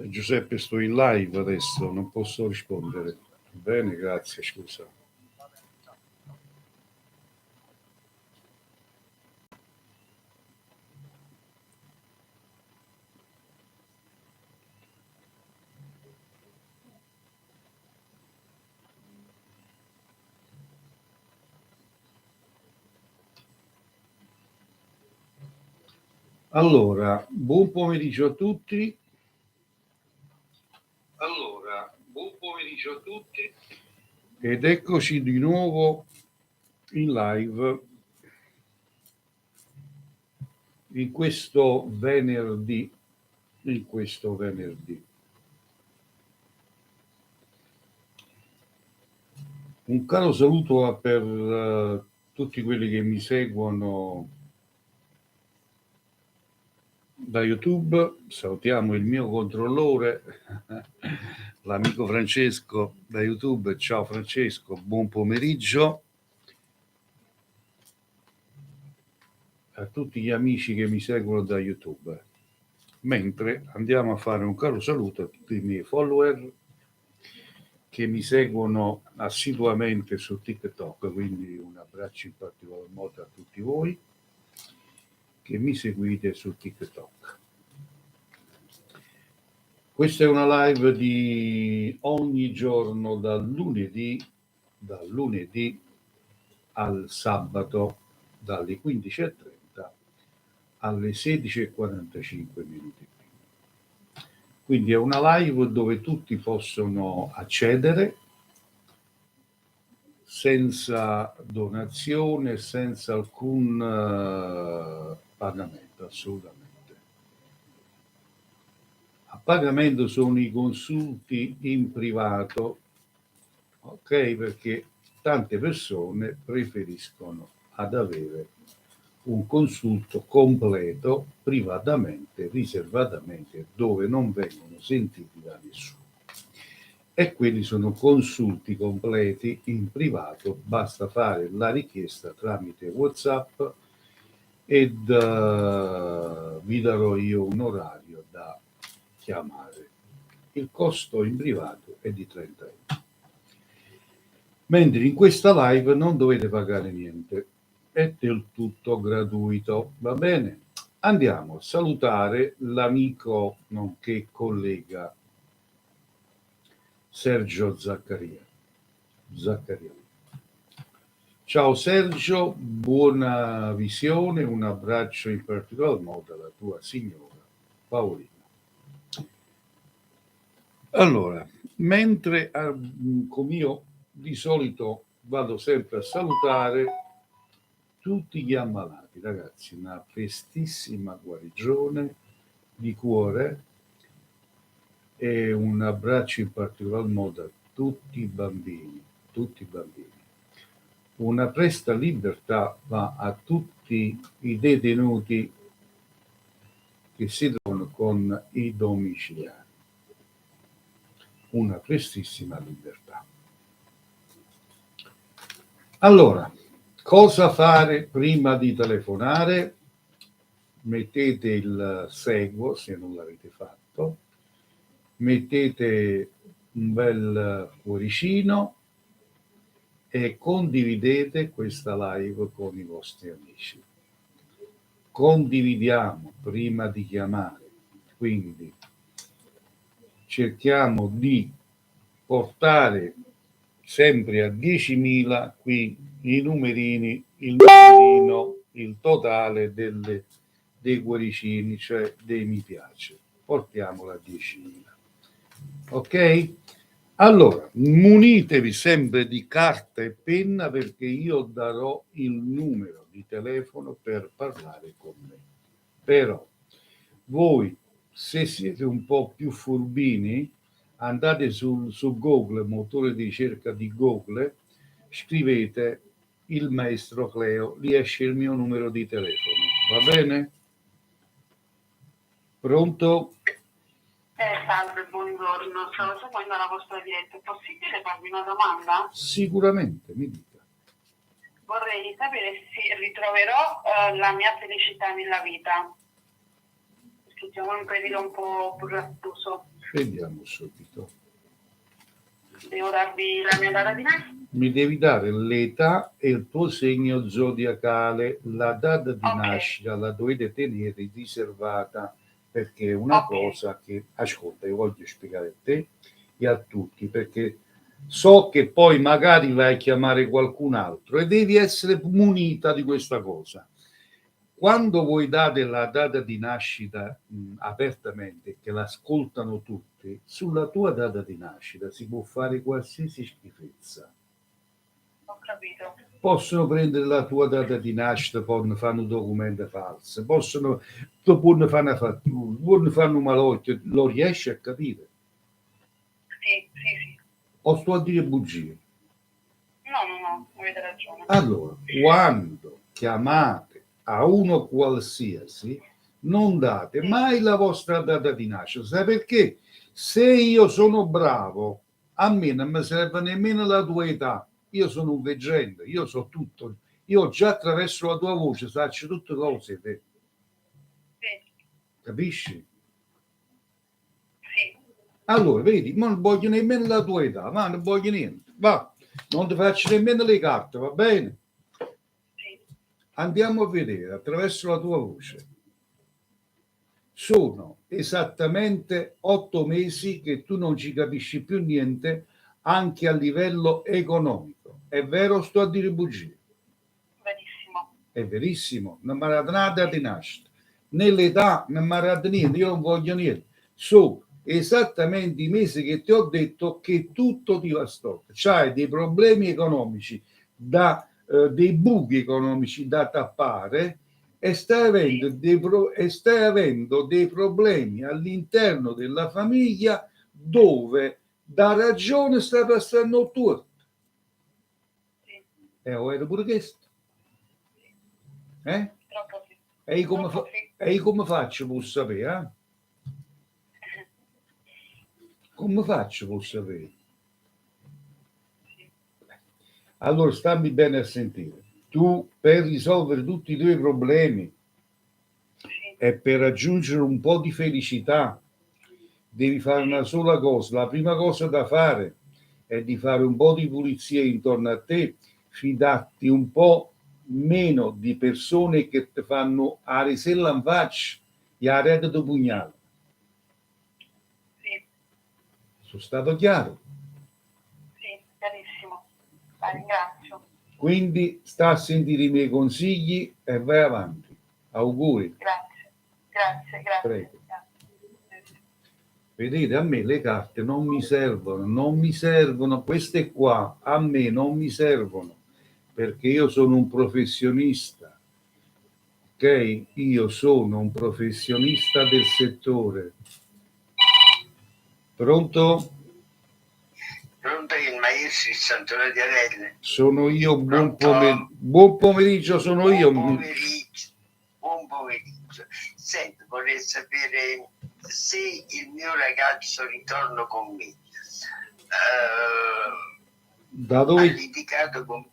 Giuseppe, sto in live adesso, non posso rispondere. Bene, grazie, scusa. Allora, buon pomeriggio a tutti. Ed eccoci di nuovo in live in questo venerdì. Un caro saluto per tutti quelli che mi seguono da YouTube. Salutiamo il mio controllore, l'amico Francesco da YouTube. Ciao Francesco, buon pomeriggio. A tutti gli amici che mi seguono da YouTube. Mentre andiamo a fare un caro saluto a tutti i miei follower che mi seguono assiduamente su TikTok, quindi un abbraccio in particolar modo a tutti voi che mi seguite su TikTok. Questa è una live di ogni giorno dal lunedì al sabato dalle 15:30 alle 16:45 minuti. Quindi è una live dove tutti possono accedere senza donazione, senza alcun pagamento, assolutamente. A pagamento sono i consulti in privato, ok? Perché tante persone preferiscono ad avere un consulto completo, privatamente, riservatamente, dove non vengono sentiti da nessuno. E quelli sono consulti completi in privato, basta fare la richiesta tramite WhatsApp ed vi darò io un orario da chiamare. Il costo in privato è di 30 euro. Mentre in questa live non dovete pagare niente, è del tutto gratuito, va bene? Andiamo a salutare l'amico nonché collega Sergio Zaccaria. Ciao Sergio, buona visione, un abbraccio in particolar modo alla tua signora Paolina. Allora, mentre come io di solito vado sempre a salutare tutti gli ammalati, ragazzi, una prestissima guarigione di cuore e un abbraccio in particolar modo a tutti i bambini. Una presta libertà va a tutti i detenuti che si trovano con i domiciliari. Una prestissima libertà. Allora, cosa fare prima di telefonare? Mettete il seguo se non l'avete fatto, mettete un bel cuoricino e condividete questa live con i vostri amici. Condividiamo prima di chiamare, quindi cerchiamo di portare sempre a 10.000 qui i numerini, il numerino, il totale dei cuoricini, cioè dei mi piace. Portiamolo a 10.000. Ok? Allora, munitevi sempre di carta e penna perché io darò il numero di telefono per parlare con me. Però voi, se siete un po' più furbini, andate su Google, motore di ricerca di Google, scrivete il maestro Cleo, lì esce il mio numero di telefono, va bene? Pronto? Salve, buongiorno. Stavo seguendo la vostra diretta. È possibile farvi una domanda? Sicuramente, mi dica. Vorrei sapere se ritroverò la mia felicità nella vita. Perché siamo in un periodo un po' burrascoso. Vediamo subito. Devo darvi la mia data di nascita? Mi devi dare l'età e il tuo segno zodiacale. La data di nascita la dovete tenere riservata, perché è una cosa che, ascolta, io voglio spiegare a te e a tutti, perché so che poi magari vai a chiamare qualcun altro e devi essere munita di questa cosa. Quando voi date la data di nascita apertamente, che l'ascoltano tutti, sulla tua data di nascita si può fare qualsiasi schifezza. Ho capito. Possono prendere la tua data di nascita, poi fanno un documento falso, possono fare una fattura, possono fare un malocchio, lo riesci a capire? Sì. O sto a dire bugie? No, avete ragione. Allora, quando chiamate a uno qualsiasi, non date mai la vostra data di nascita. Sai perché? Se io sono bravo, a me non mi serve nemmeno la tua età. Io sono un veggente, io so tutto. Io già attraverso la tua voce faccio tutte cose. Te. Sì. Capisci? Sì. Allora, vedi, non voglio nemmeno la tua età, ma non voglio niente. Va, non ti faccio nemmeno le carte, va bene? Andiamo a vedere attraverso la tua voce. Sono esattamente 8 mesi che tu non ci capisci più niente anche a livello economico. È vero o sto a dire bugie? Verissimo. È verissimo, non mi ha dato nada di nascita. Nell'età non mi ha dato niente, io non voglio niente. Sono esattamente i mesi che ti ho detto che tutto ti va storto. C'hai dei problemi economici dei buchi economici da tappare e stai avendo dei problemi all'interno della famiglia dove da ragione sta passando tu. E ho era pure questo. E come faccio per sapere? Come faccio per sapere? Allora stammi bene a sentire. Tu per risolvere tutti i tuoi problemi e per raggiungere un po' di felicità devi fare una sola cosa. La prima cosa da fare è di fare un po' di pulizia intorno a te, fidarti un po' meno di persone che ti fanno a risella in faccia e a rete di pugnale. Sì. Sono stato chiaro? Sì, chiarissimo. La ringrazio. Quindi sta a sentire i miei consigli e vai avanti. Auguri. Grazie. Prego. Vedete, a me le carte non mi servono, queste qua a me non mi servono, perché io sono un professionista, ok? Io sono un professionista del settore. Pronto? Pronto, il maestro Santoro di Arelle. Sono io, buon pomeriggio, sono io. Buon pomeriggio. Senti, vorrei sapere se il mio ragazzo ritorna con me. Da dove? Ha litigato con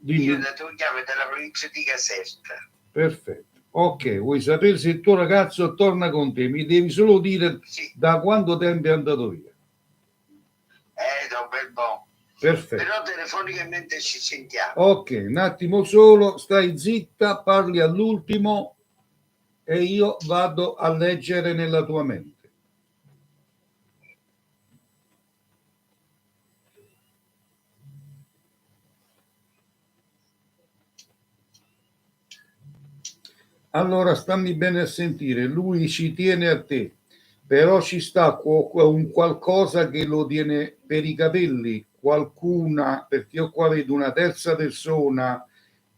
me. Io da dove chiamo dalla provincia di Caserta. Perfetto. Ok, vuoi sapere se il tuo ragazzo torna con te? Mi devi solo dire da quanto tempo è andato via. Da un bel po'. Perfetto. Però telefonicamente ci sentiamo. Ok, un attimo solo, stai zitta, parli all'ultimo e io vado a leggere nella tua mente. Allora, stammi bene a sentire, lui ci tiene a te, però ci sta un qualcosa che lo tiene per i capelli, qualcuna, perché io qua vedo una terza persona,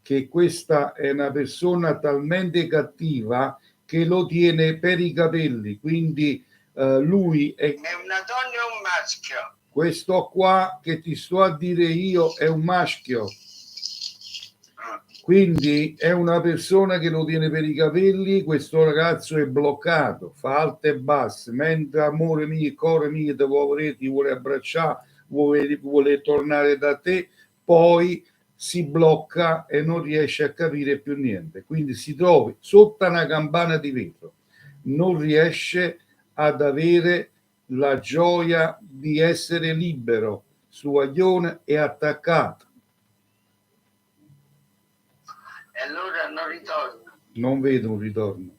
che questa è una persona talmente cattiva che lo tiene per i capelli, quindi lui è una donna o un maschio? Questo qua che ti sto a dire io è un maschio. Quindi è una persona che lo tiene per i capelli, questo ragazzo è bloccato, fa alte e basse, mentre amore mio, cuore mio, ti vuole, ti vuole abbracciare, vuole tornare da te, poi si blocca e non riesce a capire più niente. Quindi si trova sotto una campana di vetro, non riesce ad avere la gioia di essere libero, su aglione è attaccato. E allora non ritorna Non vedo un ritorno.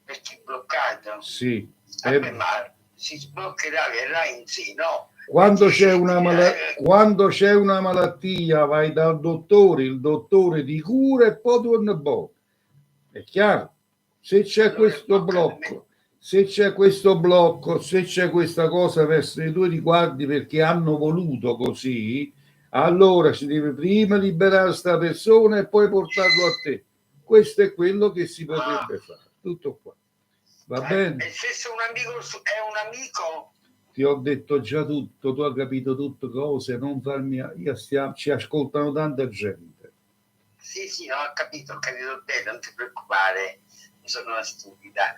perché è bloccato. Sì. Vabbè, ma si sbloccherà, verrà in sì, no? Quando Perché, quando c'è una malattia vai dal dottore, il dottore ti cura e poi torna buono. È chiaro? Se c'è allora questo blocco, se c'è questo blocco, se c'è questa cosa verso i tuoi riguardi perché hanno voluto così, allora si deve prima liberare sta persona e poi portarlo a te. Questo è quello che si potrebbe fare. Tutto qua. Va bene? E se un amico è un amico, Ti ho detto già tutto, tu hai capito tutte cose, non farmi, ci ascoltano tanta gente. sì, ho capito bene, non ti preoccupare, sono una stupida.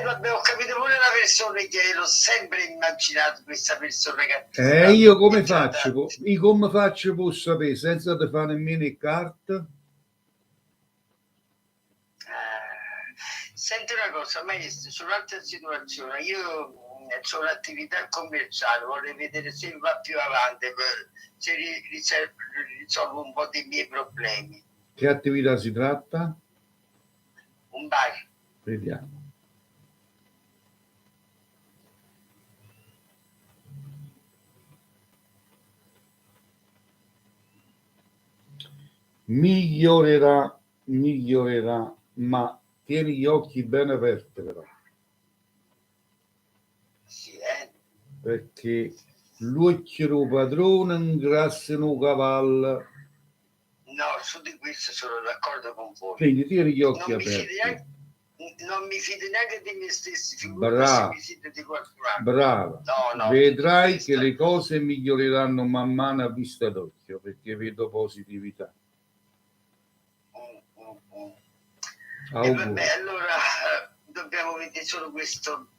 Vabbè, ho capito pure la persona che l'ho sempre immaginato, questa persona che... Io come faccio? Io come faccio per sapere senza di fare nemmeno le carte? Senti una cosa, maestro, su un'altra situazione, io ho un'attività commerciale, vorrei vedere se va più avanti, se risolvo un po' dei miei problemi. Che attività si tratta? Un bar. Vediamo. Migliorerà, ma tieni gli occhi ben aperti però. Sì, Perché l'occhio padrone ingrassa un cavallo. No, su di questo sono d'accordo con voi. Quindi tieni gli occhi aperti. Non mi fido neanche di me stesso, Brava, mi fido di qualcun altro. brava. No, Vedrai che le cose miglioreranno man mano a vista d'occhio, perché vedo positività. E vabbè, allora dobbiamo vedere solo questo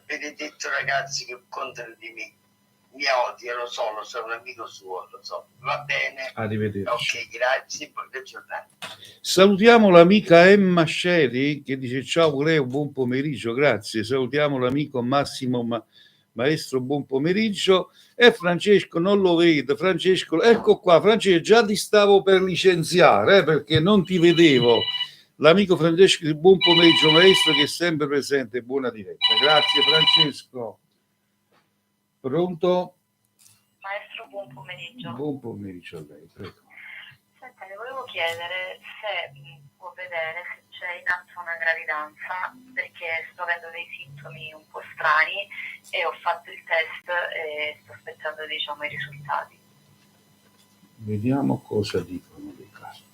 benedetto ragazzo che contro di me. Mi odia, lo so, è un amico suo, lo so. Va bene. Arrivederci. Ok, grazie, buona giornata. Salutiamo l'amica Emma Sceri che dice ciao Cleo, buon pomeriggio, grazie. Salutiamo l'amico Massimo Maestro, buon pomeriggio. E Francesco, non lo vedo. Francesco, ecco qua, Francesco, già ti stavo per licenziare perché non ti vedevo. L'amico Francesco, buon pomeriggio maestro che è sempre presente, buona diretta. Grazie Francesco. Pronto? Maestro, buon pomeriggio. Buon pomeriggio a lei, prego. Senta, le volevo chiedere se può vedere se c'è in atto una gravidanza, perché sto avendo dei sintomi un po' strani e ho fatto il test e sto aspettando, diciamo, i risultati. Vediamo cosa dicono le carte.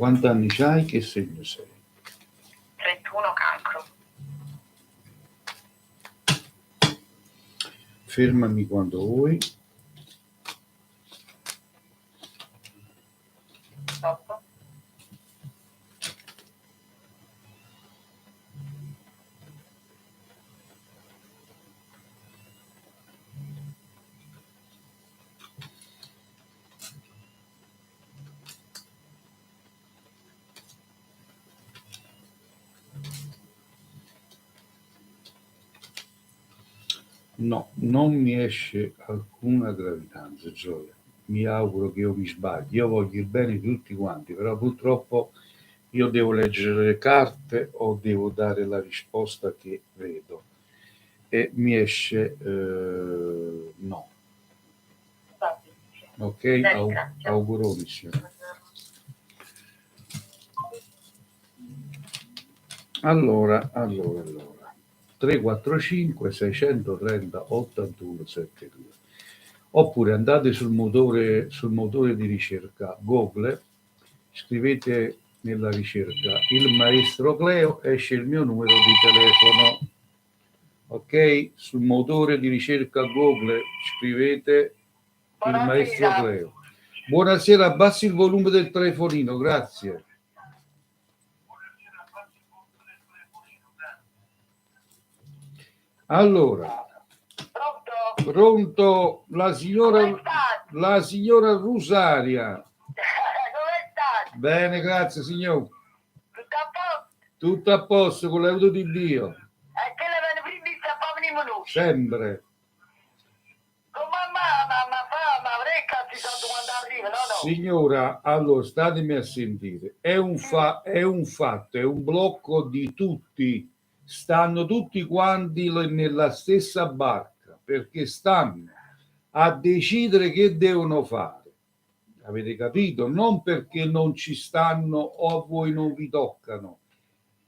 Quanti anni c'hai? Che segno sei? 31 cancro. Fermami quando vuoi. Stop. No, non mi esce alcuna gravidanza, Gioia. Mi auguro che io mi sbagli. Io voglio il bene di tutti quanti, però purtroppo io devo leggere le carte o devo dare la risposta che vedo. E mi esce no. Ok? Auguroni, signora. Allora. 345 630 81 72. Oppure andate sul motore di ricerca Google, scrivete nella ricerca il maestro Cleo, esce il mio numero di telefono. ok? Sul motore di ricerca Google scrivete il maestro Cleo. Buonasera, abbassi il volume del telefonino, grazie. Allora, pronto la signora Rosaria. Come stai? Bene, grazie signor. Tutto a posto? Tutto a posto con l'aiuto di Dio. E che le viene prima di sapere i minuti? Sempre. Come ma avrei cazzo santo quando arriva, no? Signora, allora statemi a sentire. È un fatto, è un blocco di tutti. Stanno tutti quanti nella stessa barca perché stanno a decidere che devono fare. Avete capito? Non perché non ci stanno o a voi non vi toccano.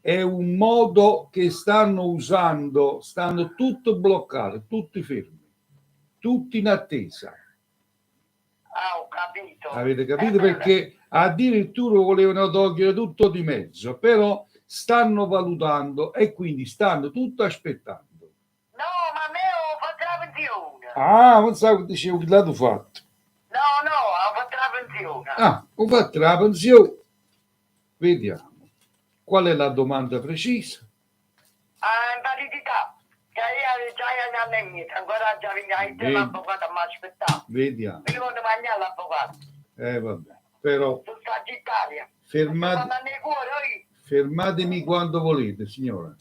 È un modo che stanno usando, stanno tutti bloccati, tutti fermi, tutti in attesa. Ah, ho capito. Avete capito? Perché addirittura volevano togliere tutto di mezzo, però stanno valutando e quindi stanno tutto aspettando. No, ma me ho fatto la pensione. Ah, non so che dicevo che l'ha fatto. No, ho fatto la pensione. Ah, ho fatto la pensione. Vediamo. Qual è la domanda precisa? Ah, invalidità. Che io già gli anni e mezzo, ancora già venga l'avvocato a mi aspettare. Vediamo. Mi devo mangiare l'avvocato. Vabbè, però Su Sagittaria. fermatemi quando volete, signora.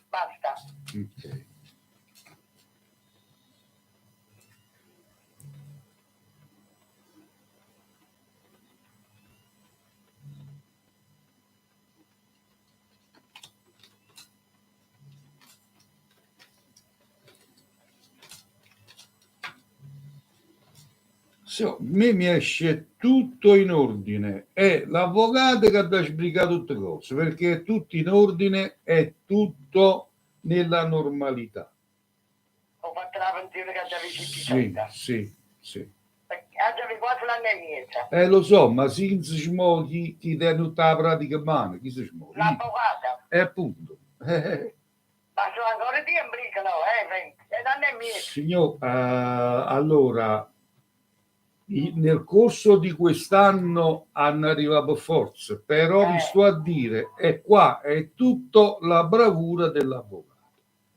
Basta. Ok. Me mi esce tutto in ordine, è l'avvocato che ha sbrigato tutte le cose, perché è tutto in ordine, è tutto nella normalità. Ho fatto la pensione che avevi Sì. Avevi quasi l'anno e mezzo. Lo so, ma si smuove chi tiene tutta la pratica mano, chi si smuove? L'avvocato. Appunto. Ma sono ancora di imbrica, no? È l'anno e mezzo. Signor, allora, nel corso di quest'anno hanno arrivato forze, però vi sto a dire, è qua, è tutto la bravura dell'avvocato.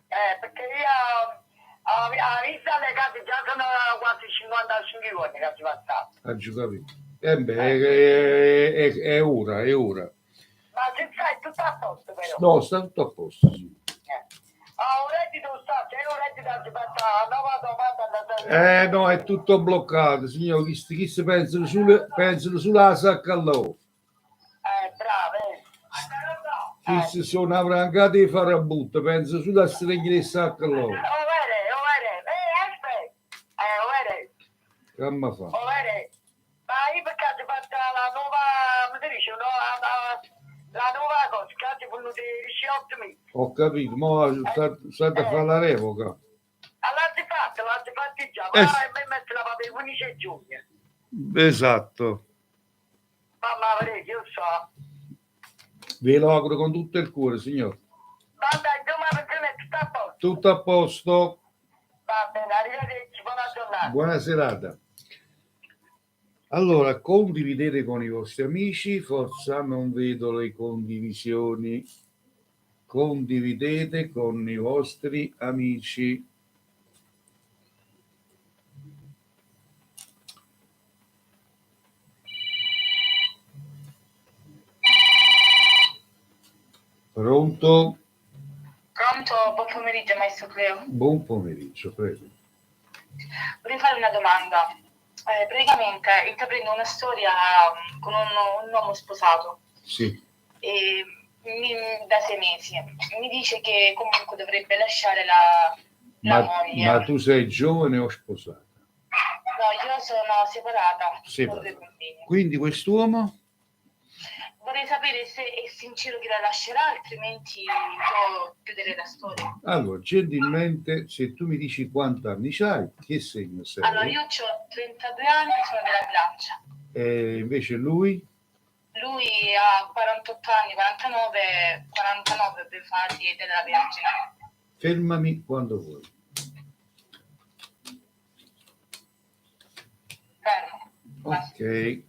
Perché io ho visto le case, già sono quasi 55 anni che si passati. Ha capito? È ora. Ma se sai, tutto a posto però. No, sta tutto a posto, sì. Un reddito sta, c'è un reddito da aspettare, nuova domanda. No, è tutto bloccato, signor. Chi si pensano sulla sacca allora. Bravo. Chi si sono avrancati di fare a butta, penso sulla stregna di sacca allora. Aspetta. Che mi fa? Ma io perché ti faccio la nuova, come si dice, la nuova cosa, che ti fanno di 18.000. Ho capito, ma state a fare la revoca. L'hai fatti già, ma mi metto la papà 15 giugno. Esatto. Mamma, vedete, io so. Ve lo auguro con tutto il cuore, signor. Vabbè, domani è tutto a posto. Tutto a posto. Va bene, arrivederci, buona giornata. Buona serata. Allora, condividete con i vostri amici, forza non vedo le condivisioni. Condividete con i vostri amici. Pronto? Pronto, buon pomeriggio maestro Cleo. Buon pomeriggio, prego. Vorrei fare una domanda. Praticamente intraprendo una storia con un uomo sposato. Sì. Da 6 mesi. Mi dice che comunque dovrebbe lasciare la moglie. Ma tu sei giovane o sposata? No, io sono separata. Con 2 bambini. Quindi quest'uomo? Vorrei sapere se è sincero che la lascerà, altrimenti può chiudere la storia. Allora, gentilmente, se tu mi dici quanti anni c'hai, che segno sei? Allora, io ho 32 anni, sono della Bilancia. E invece lui? Lui ha 48 anni, 49 befati della Vergine. Fermami quando vuoi. Fermo. Basta. Ok.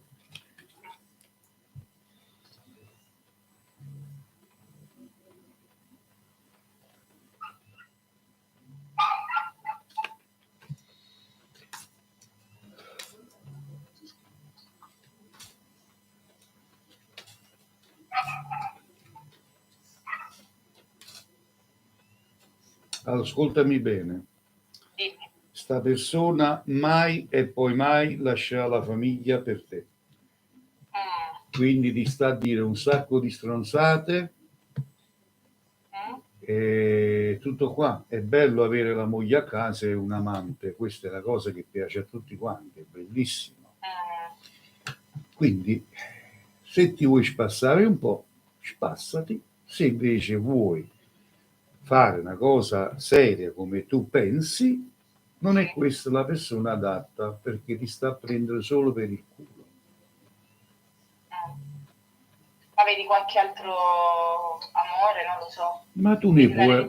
Ascoltami bene. Dimmi. Sta persona mai e poi mai lascerà la famiglia per te. Quindi ti sta a dire un sacco di stronzate e tutto qua. È bello avere la moglie a casa e un amante, questa è la cosa che piace a tutti quanti, è bellissimo. Quindi se ti vuoi spassare un po', spassati. Se invece vuoi fare una cosa seria come tu pensi, non è questa la persona adatta, perché ti sta a prendere solo per il culo. Ma vedi qualche altro amore? Non lo so. Ma tu ne puoi,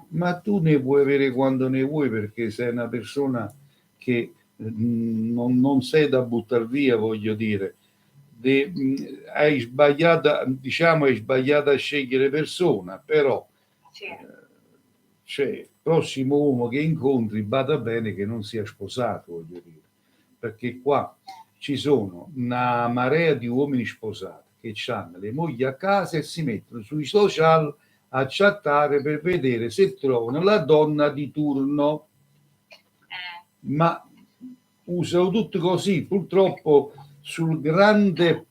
ma tu ne puoi avere quando ne vuoi, perché sei una persona che non sei da buttare via, voglio dire. Hai sbagliato, diciamo, hai sbagliato a scegliere persona, però Sì. cioè, il prossimo uomo che incontri bada bene che non sia sposato, voglio dire, perché qua ci sono una marea di uomini sposati che hanno le mogli a casa e si mettono sui social a chattare per vedere se trovano la donna di turno, ma usano tutto così, purtroppo sul grande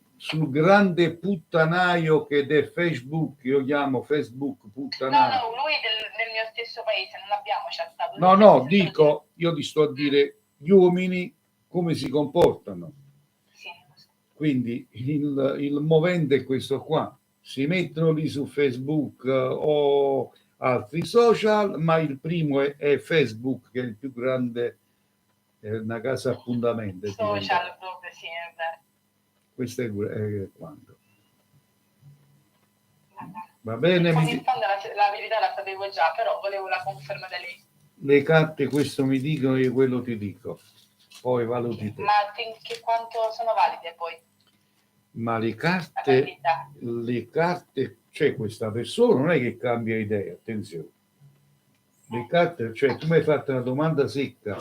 puttanaio che è Facebook, io chiamo Facebook puttanaio. No, lui è del mio stesso paese, non abbiamo chattato. No, dico, io ti sto a dire gli uomini come si comportano. Sì. Quindi il movente è questo qua, si mettono lì su Facebook o altri social, ma il primo è Facebook, che è il più grande, una casa appuntamento. Social proprio, sì, è vero. Questo è quanto. Va bene? In fondo la verità la sapevo già, però volevo la conferma da lei. Le carte questo mi dicono e quello ti dico. Poi valuti te. Ma che quanto sono valide poi? Ma le carte, cioè questa persona non è che cambia idea, attenzione. Le carte, cioè tu mi hai fatto una domanda secca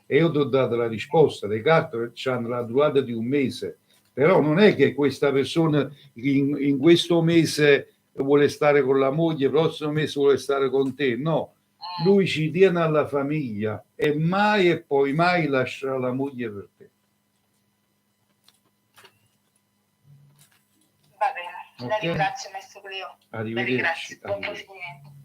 e io ti ho dato la risposta. Le carte hanno la durata di un mese, però non è che questa persona in questo mese vuole stare con la moglie, il prossimo mese vuole stare con te, no. Lui ci tiene alla famiglia e mai e poi mai lascerà la moglie per te. Va bene, la ringrazio, Maestro Cleo. Arrivederci. Buon proseguimento.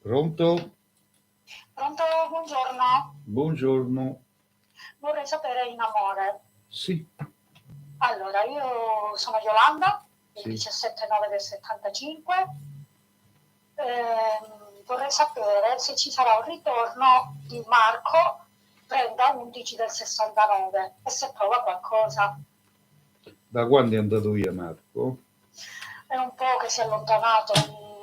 Pronto? Pronto, buongiorno. Buongiorno. Vorrei sapere in amore. Sì. Allora, io sono Yolanda, il Sì. 17/9 del 75. Vorrei sapere se ci sarà un ritorno di Marco 30/11 del 69 e se trova qualcosa. Da quando è andato via Marco? È un po' che si è allontanato,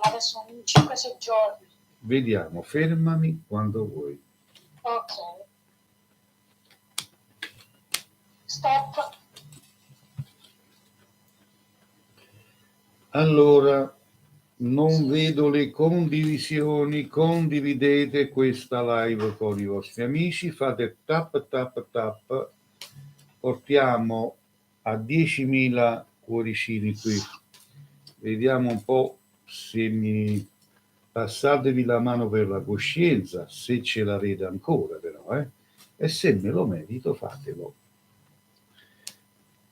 adesso 5-6 giorni. Vediamo, fermami quando vuoi. Ok. Stop. Allora, non vedo le condivisioni, condividete questa live con i vostri amici, fate tap tap tap, portiamo a 10.000 cuoricini qui, vediamo un po' se mi passatevi la mano per la coscienza, se ce l'avete ancora però, e se me lo merito fatelo.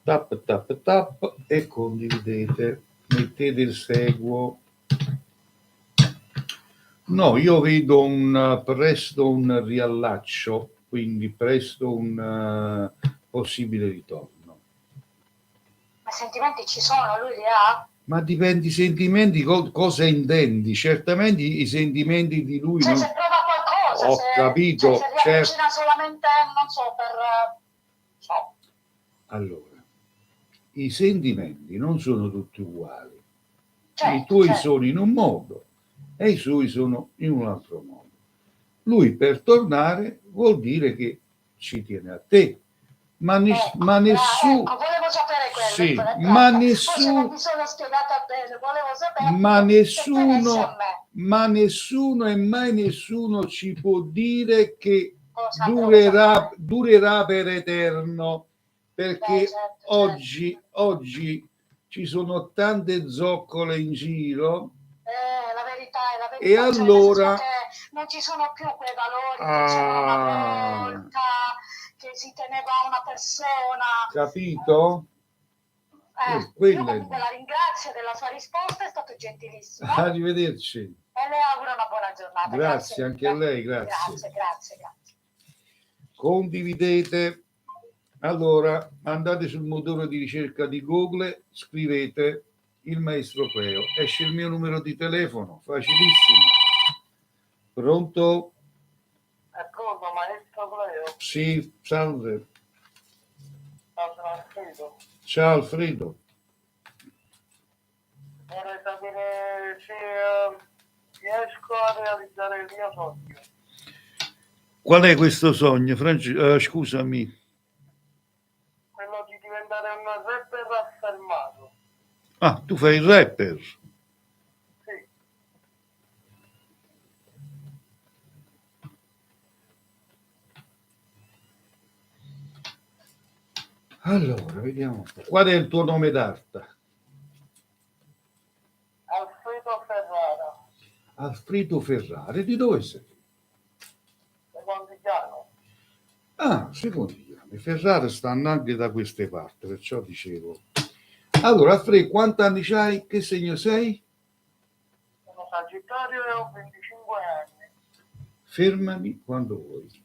Tap tap tap e condividete, mettete il seguo. No, io vedo presto un riallaccio, quindi presto un possibile ritorno. Ma sentimenti ci sono, lui li ha? Ma dipende i sentimenti, cosa intendi? Certamente i sentimenti di lui Cioè, non... se prova qualcosa, Ho se, capito, cioè, se certo. riavvicina solamente, non so, per... so. Allora, i sentimenti non sono tutti uguali. Certo, I tuoi certo. sono in un modo e i suoi sono in un altro modo. Lui per tornare vuol dire che ci tiene a te, ma nessuno... Ecco, volevo sapere quello. Sì, ma nessuno... Poi mi sono spiegata bene, volevo sapere ma se tenessi nessuno, a me. ma nessuno e mai nessuno ci può dire che Cosa durerà per eterno, perché certo. oggi ci sono tante zoccole in giro. La verità è la verità. E allora nel senso che non ci sono più quei valori che c'erano una volta, che si teneva a una persona. Capito? Io comunque la ringrazio della sua risposta, è stato gentilissimo. Arrivederci. E le auguro una buona giornata. Grazie anche a lei, grazie. Grazie. Condividete. Allora, andate sul motore di ricerca di Google, scrivete il maestro Cleo, esce il mio numero di telefono, facilissimo. Pronto? Pronto, maestro Cleo? Sì, salve. Sono Alfredo. Ciao Alfredo. Vorrei sapere se riesco a realizzare il mio sogno. Qual è questo sogno? Scusami. Quello di diventare un rapper affermato. Ah, tu fai il rapper? Sì. Allora, vediamo un po'. Qual è il tuo nome d'arte? Alfredo Ferrara. Alfredo Ferrari. Di dove sei? Secondigliano. Ah, Secondigliano. I Ferrari stanno anche da queste parti, perciò dicevo. Allora, Alfredo, quanti anni c'hai? Che segno sei? Sono Sagittario e ho 25 anni. Fermami quando vuoi.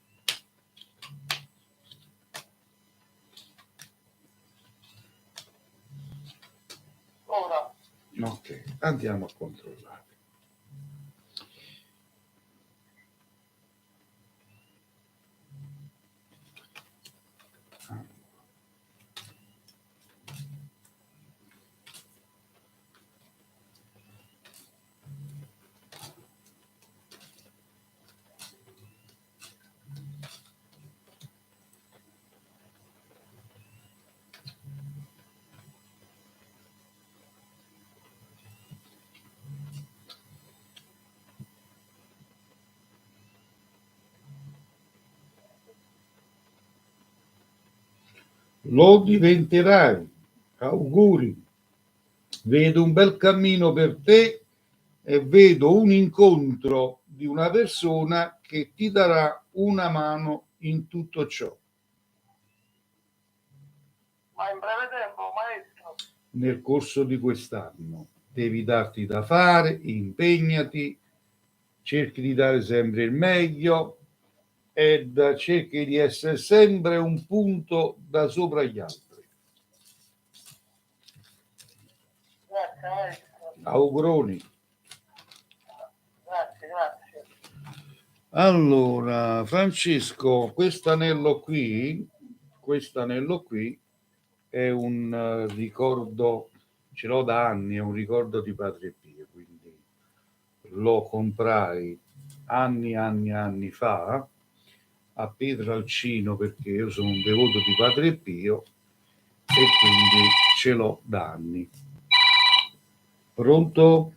Ora. Ok, andiamo a controllare. Lo diventerai. Auguri. Vedo un bel cammino per te e vedo un incontro di una persona che ti darà una mano in tutto ciò. Ma in breve tempo, maestro? Nel corso di quest'anno devi darti da fare, impegnati, cerchi di dare sempre il meglio ed cerchi di essere sempre un punto da sopra gli altri. Grazie, maestro. Auguroni. Grazie. Allora, Francesco, quest'anello qui è un ricordo, ce l'ho da anni, è un ricordo di Padre Pio, quindi lo comprai anni fa a Pietralcino perché io sono un devoto di Padre Pio e quindi ce l'ho da anni. Pronto?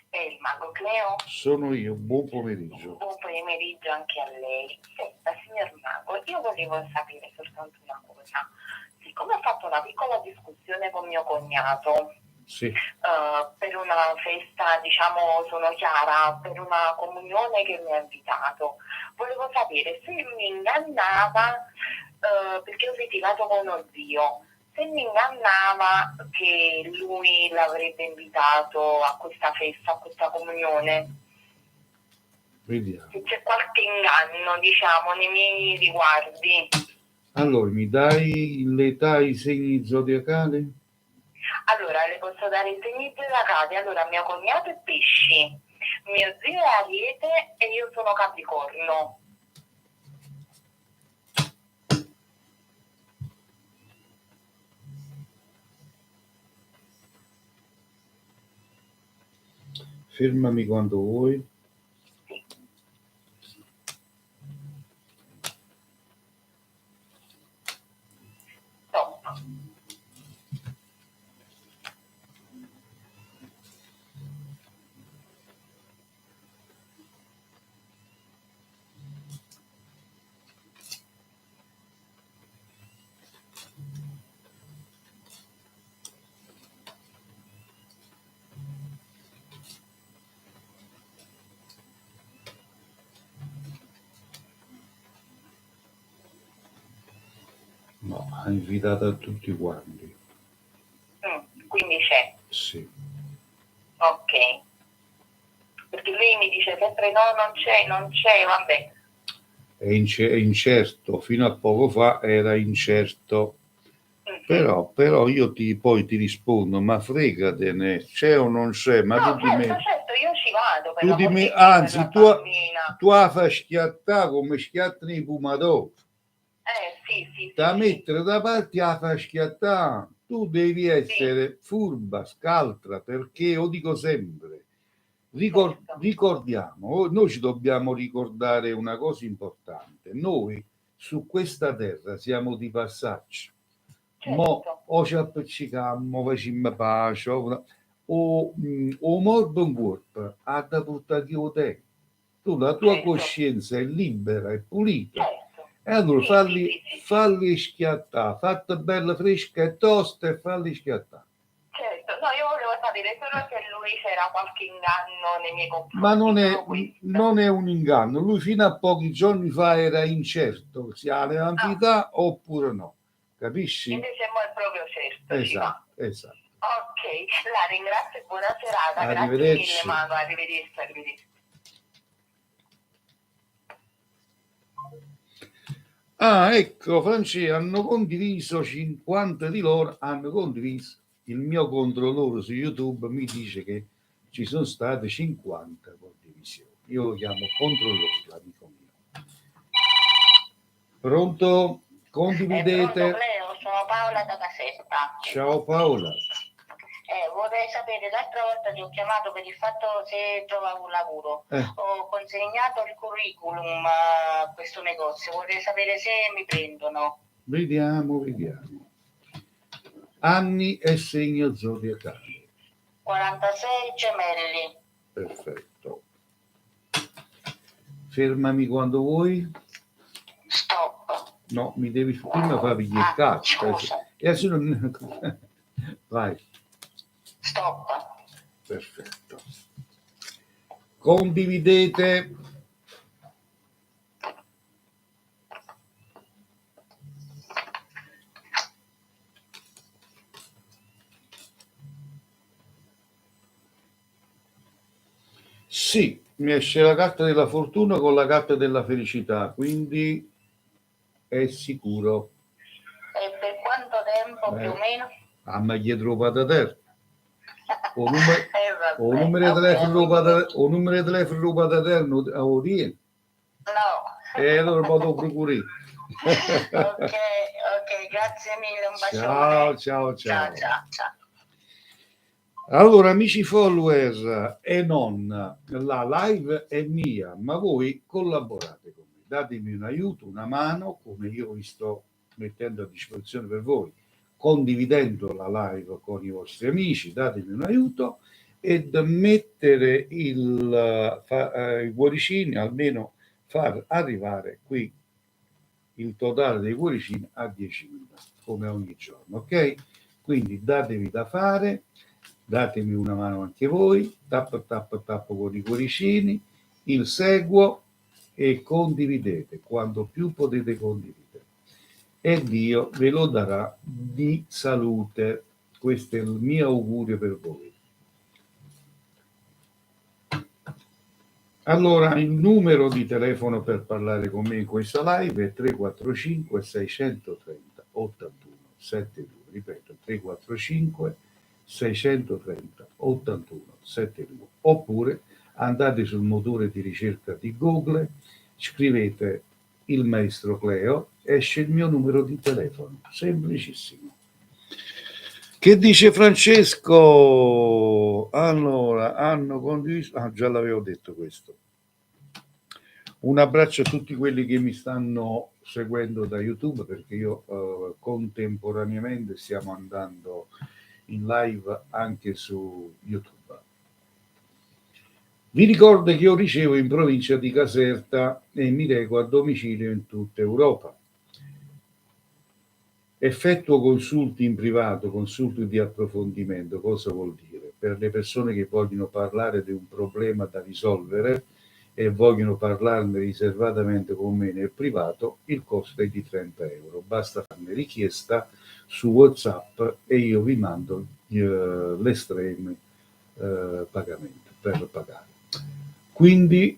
È il mago Cleo? Sono io, buon pomeriggio. Buon pomeriggio anche a lei. Senta, signor mago, io volevo sapere soltanto una cosa. Siccome ho fatto una piccola discussione con mio cognato, sì, per una festa, diciamo, sono Chiara, per una comunione che mi ha invitato, volevo sapere se mi ingannava, perché ho litigato con uno zio, se mi ingannava che lui l'avrebbe invitato a questa festa, a questa comunione. Vediamo. Se c'è qualche inganno, diciamo, nei miei riguardi. Allora, mi dai l'età, i segni zodiacali? Allora, le posso dare i segni zodiacali. Allora, mio cognato è Pesci, mio zio è Ariete e io sono Capricorno. Fermami quando vuoi. Top. No, ha invitato a tutti quanti. Quindi c'è. Sì. Ok. Perché lui mi dice sempre no, non c'è, vabbè. È incerto, fino a poco fa era incerto. Però io poi ti rispondo, ma fregatene, c'è o non c'è, ma No, tu di me, certo, io ci vado. Per tu di l'amor me, di Dio, anzi, per la tu bambina. la fai schiattare come schiattano i pomodori. Sì. Da sì. mettere da parte la fai schiattare. Tu devi essere furba, scaltra, perché io dico sempre, ricordiamo, noi ci dobbiamo ricordare una cosa importante. Noi su questa terra siamo di passaggio. Mo Certo. o ci appiccicammo, facciamo pace, o morbo un corpo, ha da portare chi lo te. Tu, la tua Certo. coscienza è libera e pulita. Certo. E allora Sì. falli schiattare, fatta bella fresca e tosta e falli schiattare. Certo, no, io volevo sapere solo se lui c'era qualche inganno nei miei confronti. Ma non è un inganno, lui fino a pochi giorni fa era incerto se ha le antità oppure no, capisci? Invece mo è proprio certo. Esatto. Ok, la ringrazio e buona serata. Arrivederci. Grazie mille, Mago. Arrivederci. Ah, ecco, Francesco, hanno condiviso 50 di loro, hanno condiviso il mio controllore su YouTube, mi dice che ci sono state 50 condivisioni. Io lo chiamo controllore, amico mio. Pronto? Condividete. Pronto, Cleo, sono Paola da Caserta. Ciao Paola. Vorrei sapere, l'altra volta ti ho chiamato per il fatto se trovavo un lavoro. Ho consegnato il curriculum a questo negozio, vorrei sapere se mi prendono. Vediamo. Anni e segno zodiacale. 46 gemelli. Perfetto. Fermami quando vuoi. Stop. No, mi devi prima fare il cazzo. E adesso non... Vai. Stop. Perfetto. Condividete. Sì, mi esce la carta della fortuna con la carta della felicità, quindi è sicuro. E per quanto tempo più o meno? A me dietro patater. O numero di telefono rubato eterno a Orient. No. E allora me lo procuri. Ok, grazie mille, un bacione. Ciao. Ciao. Allora, amici follower e non, la live è mia, ma voi collaborate con me, datemi un aiuto, una mano, come io vi sto mettendo a disposizione per voi, condividendo la live con i vostri amici, datemi un aiuto ed mettere i cuoricini, almeno far arrivare qui il totale dei cuoricini a 10.000, come ogni giorno, ok? Quindi datevi da fare. Datemi una mano anche voi, tap con i cuoricini, il seguo e condividete quanto più potete condividere. E Dio ve lo darà di salute. Questo è il mio augurio per voi. Allora, il numero di telefono per parlare con me in questa live è 345 630 81 72. Ripeto, 345 630 81 72, oppure andate sul motore di ricerca di Google, scrivete il maestro Cleo, esce il mio numero di telefono, semplicissimo. Che dice Francesco? Allora, hanno condiviso, già l'avevo detto questo. Un abbraccio a tutti quelli che mi stanno seguendo da YouTube, perché io contemporaneamente stiamo andando in live anche su YouTube. Vi ricordo che io ricevo in provincia di Caserta e mi reco a domicilio in tutta Europa. Effettuo consulti in privato, consulti di approfondimento. Cosa vuol dire? Per le persone che vogliono parlare di un problema da risolvere e vogliono parlarne riservatamente con me nel privato, il costo è di 30 euro. Basta farmi richiesta su WhatsApp e io vi mando l'estreme pagamento per pagare. Quindi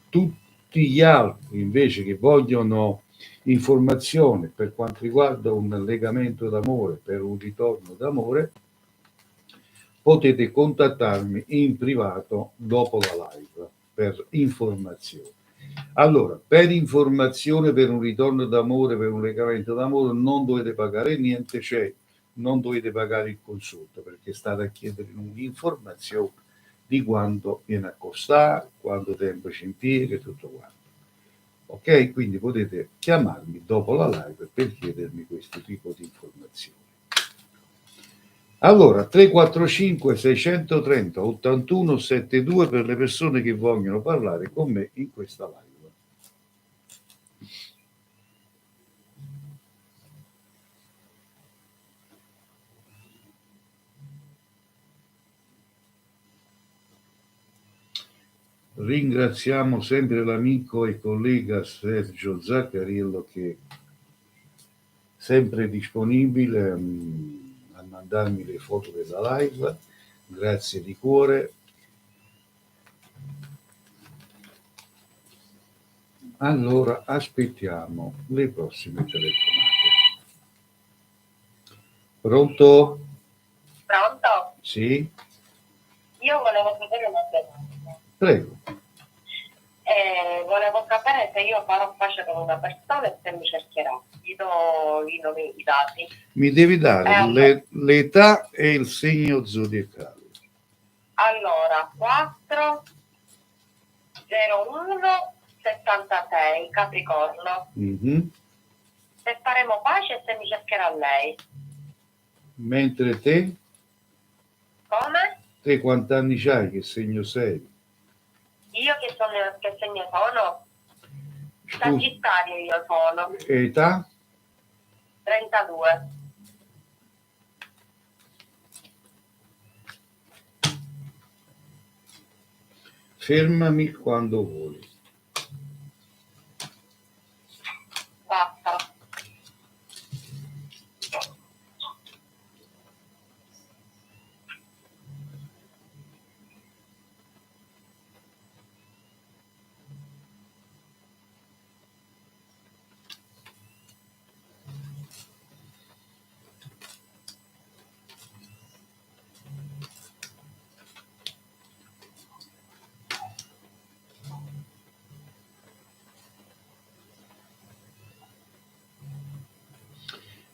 tutti gli altri invece che vogliono informazione per quanto riguarda un legamento d'amore, per un ritorno d'amore, potete contattarmi in privato dopo la live per informazioni. Allora, per informazione, per un ritorno d'amore, per un legamento d'amore, non dovete pagare niente, cioè non dovete pagare il consulto, perché state a chiedere un'informazione di quanto viene a costare, quanto tempo ci impiega e tutto quanto. Ok? Quindi potete chiamarmi dopo la live per chiedermi questo tipo di informazioni. Allora, 345 630 81 72 per le persone che vogliono parlare con me in questa live. Ringraziamo sempre l'amico e collega Sergio Zaccariello, che è sempre disponibile a mandarmi le foto della live. Grazie di cuore. Allora aspettiamo le prossime telefonate. Pronto? Pronto? Sì? Io volevo sapere una domanda. Prego. Volevo sapere se io farò pace con una persona e se mi cercherà. Gli do i nomi, i dati. Mi devi dare l'età e il segno zodiacale. Allora, 4 01 76 Capricorno. Mm-hmm. Se faremo pace e se mi cercherà lei. Mentre te? Come? Te quanti anni c'hai? Che segno sei? Io che segno sono? Sagittario io sono. Età? 32. Fermami quando vuoi. Basta.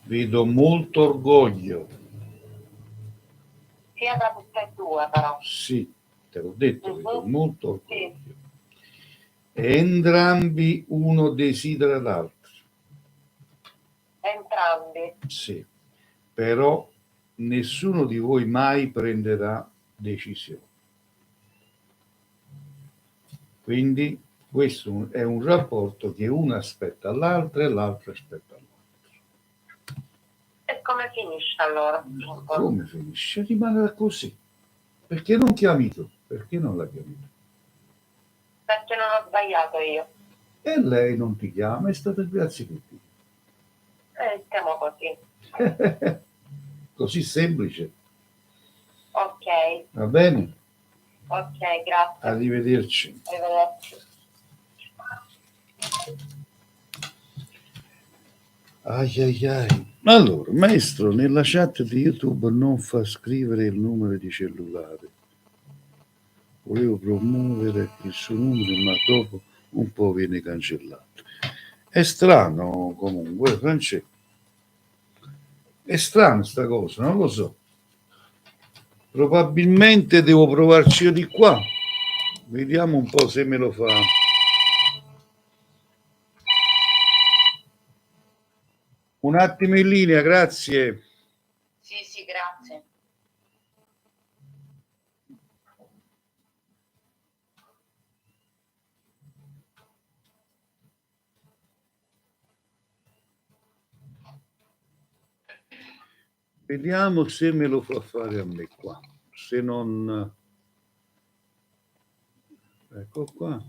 Vedo molto orgoglio. Sia da tutte e due però. Sì, te l'ho detto, vedo molto orgoglio. Sì. E entrambi uno desidera l'altro. Entrambi. Sì, però nessuno di voi mai prenderà decisioni. Quindi questo è un rapporto che uno aspetta all'altro e l'altro aspetta all'altro. E come finisce allora? Come finisce? Rimarrà così. Perché non chiami tu? Perché non la chiami tu? Perché non ho sbagliato io. E lei non ti chiama, è stata grazie che ti. Stiamo così. Così semplice. Ok. Va bene? Ok, grazie. Arrivederci. Arrivederci. Ai ai ai. Allora, maestro, nella chat di YouTube non fa scrivere il numero di cellulare. Volevo promuovere il suo numero, ma dopo un po' viene cancellato. È strano comunque, Francesco. È strano sta cosa, non lo so. Probabilmente devo provarci io di qua. Vediamo un po' se me lo fa. Un attimo in linea, grazie. Sì, grazie. Vediamo se me lo fa fare a me qua. Se non... Ecco qua.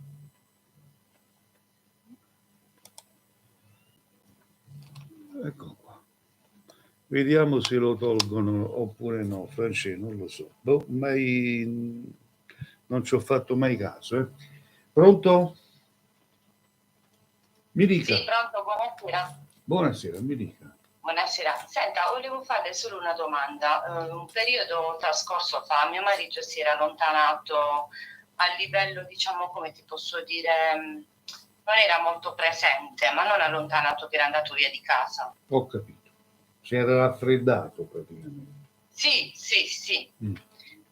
Ecco qua. Vediamo se lo tolgono oppure no, Francesco, non lo so. Non ci ho fatto mai caso. Pronto? Mi dica. Sì, pronto, buonasera. Buonasera, mi dica. Buonasera. Senta, volevo farle solo una domanda. Un periodo trascorso fa, mio marito si era allontanato a livello, diciamo, come ti posso dire, non era molto presente, ma non allontanato che era andato via di casa. Ho capito. Si era raffreddato praticamente. Sì. Se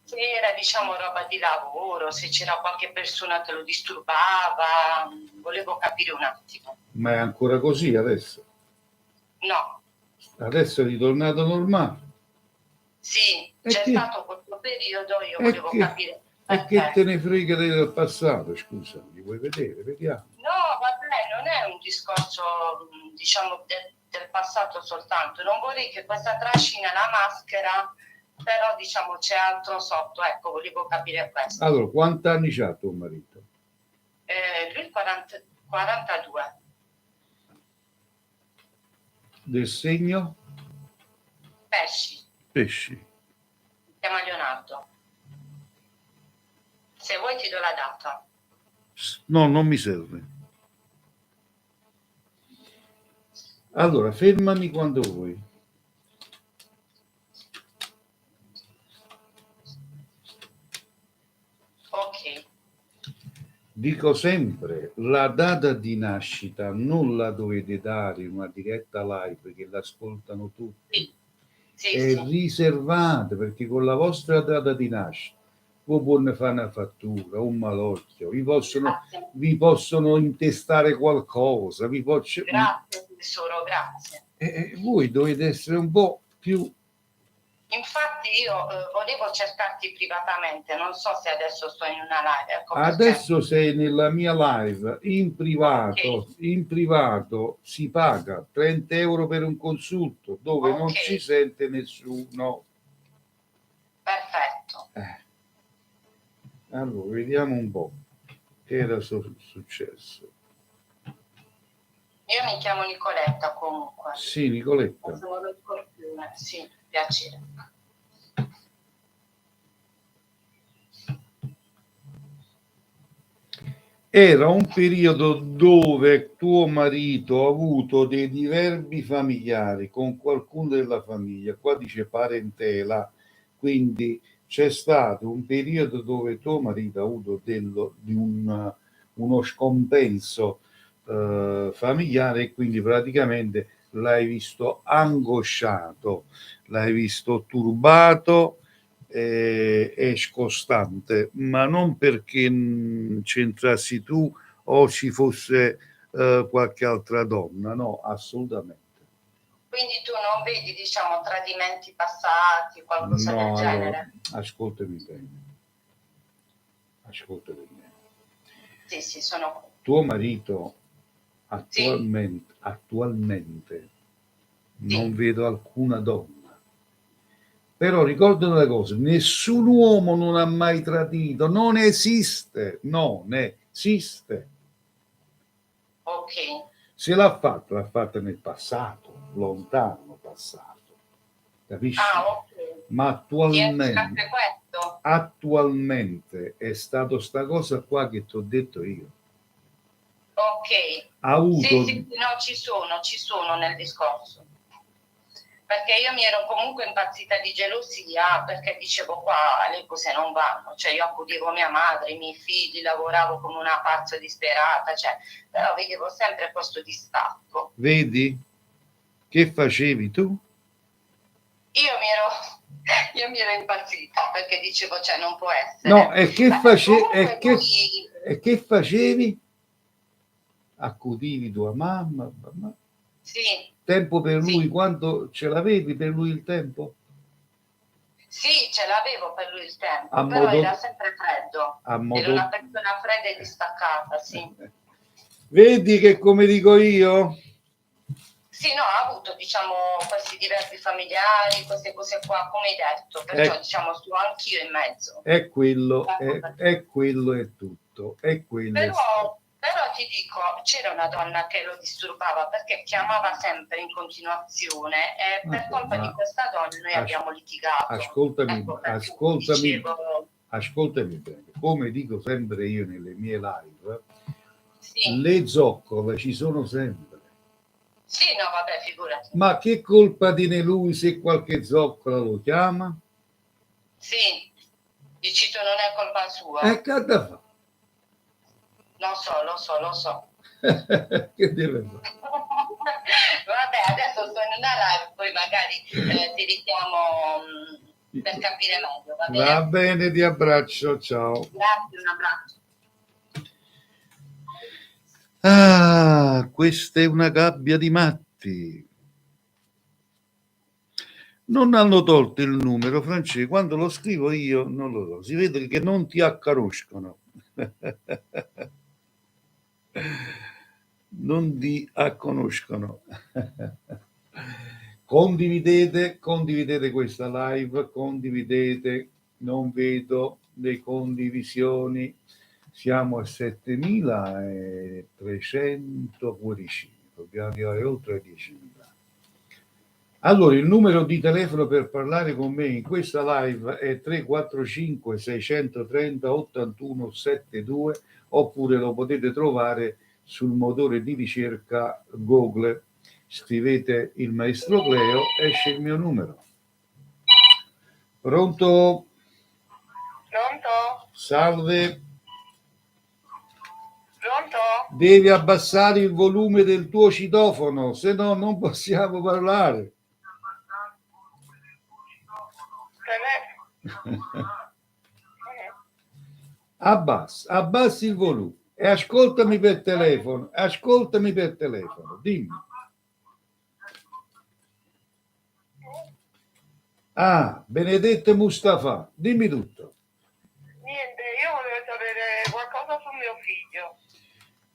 era, diciamo, roba di lavoro, se c'era qualche persona che lo disturbava, volevo capire un attimo. Ma è ancora così adesso? No. Adesso è ritornato normale? Sì, c'è stato questo periodo, io volevo capire. E che te ne frega del passato, scusa, li vuoi vedere? Vediamo. No, vabbè, non è un discorso, diciamo, del passato soltanto. Non vorrei che questa trascina la maschera, però, diciamo, c'è altro sotto. Ecco, volevo capire questo. Allora, quanti anni c'ha tuo marito? Lui 42. Del segno? Pesci. Pesci. Si chiama Leonardo. Se vuoi ti do la data. No, non mi serve. Allora, fermami quando vuoi. Ok. Dico sempre, la data di nascita non la dovete dare in una diretta live che l'ascoltano tutti. Sì, è riservata, perché con la vostra data di nascita voi potete fare una fattura, un malocchio, vi possono intestare qualcosa, Grazie tesoro, grazie. Voi dovete essere un po' più... Infatti io volevo cercarti privatamente, non so se adesso sto in una live. Ecco, adesso sei nella mia live, in privato, okay. In privato si paga 30 euro per un consulto dove non ci sente nessuno. Perfetto. Allora, vediamo un po' che era successo. Io mi chiamo Nicoletta comunque. Sì, Nicoletta. Sono lo Scorpione, sì, piacere. Era un periodo dove tuo marito ha avuto dei diverbi familiari con qualcuno della famiglia, qua dice parentela, quindi c'è stato un periodo dove tuo marito ha avuto uno scompenso familiare e quindi praticamente l'hai visto angosciato, l'hai visto turbato e scostante, ma non perché c'entrassi tu o ci fosse qualche altra donna, no, assolutamente. Quindi tu non vedi, diciamo, tradimenti passati, qualcosa del genere? Allora, ascoltami bene. Sì, sono... Tuo marito attualmente non vedo alcuna donna. Però ricordo una cosa, nessun uomo non ha mai tradito, non esiste. Ok. Se l'ha fatta nel passato, lontano passato, capisci? Ok. Ma attualmente è stato sta cosa qua che ti ho detto io. Ok. Ha avuto... Sì, no, ci sono nel discorso. perché io mi ero comunque impazzita di gelosia, perché dicevo qua le cose non vanno, cioè io accudivo mia madre, i miei figli, lavoravo come una pazza disperata, cioè, però vedevo sempre questo distacco. Vedi? Che facevi tu? Io mi ero impazzita, perché dicevo, cioè, non può essere. No, e che Comunque facevi? Accudivi tua mamma? Sì. Tempo per Sì. lui, quanto ce l'avevi per lui il tempo? Sì, ce l'avevo per lui il tempo, A però modo- era sempre freddo. a modo- Era una persona fredda e distaccata, sì. Vedi che come dico io? Sì, no, ha avuto, diciamo, questi diversi familiari, queste cose qua, come hai detto, perciò, diciamo, sto anch'io in mezzo. È quello, è quello, è tutto. È quello. Però ti dico, c'era una donna che lo disturbava perché chiamava sempre in continuazione e per colpa di questa donna noi abbiamo litigato. Ascoltami, Ecco, ascoltami, ascoltami bene. Come dico sempre io nelle mie live, sì. Le zoccole ci sono sempre. Sì, no, vabbè, figurati. Ma che colpa tiene lui se qualche zoccola lo chiama? Sì, dici tu non è colpa sua. Che ha da fare? Lo so. Che deve fare? Vabbè, adesso sto in una live, poi magari ti richiamo per capire meglio, va bene? Va bene, ti abbraccio, ciao. Grazie, un abbraccio. Ah, questa è una gabbia di matti. Non hanno tolto il numero, Francesco. Quando lo scrivo io non lo so. Si vede che non ti acconoscono. Non ti acconoscono. Condividete questa live, condividete. Non vedo le condivisioni. Siamo a 7.300 cuoricini, dobbiamo arrivare oltre 10.000. Allora, il numero di telefono per parlare con me in questa live è 345 630 81 72, oppure lo potete trovare sul motore di ricerca Google. Scrivete il maestro Cleo, esce il mio numero. Pronto? Pronto? Salve. Pronto? Devi abbassare il volume del tuo citofono, se no non possiamo parlare. Abbassi il volume e ascoltami per telefono. Dimmi. Benedetto e Mustafa, dimmi tutto. Niente, io volevo sapere qualcosa su mio figlio.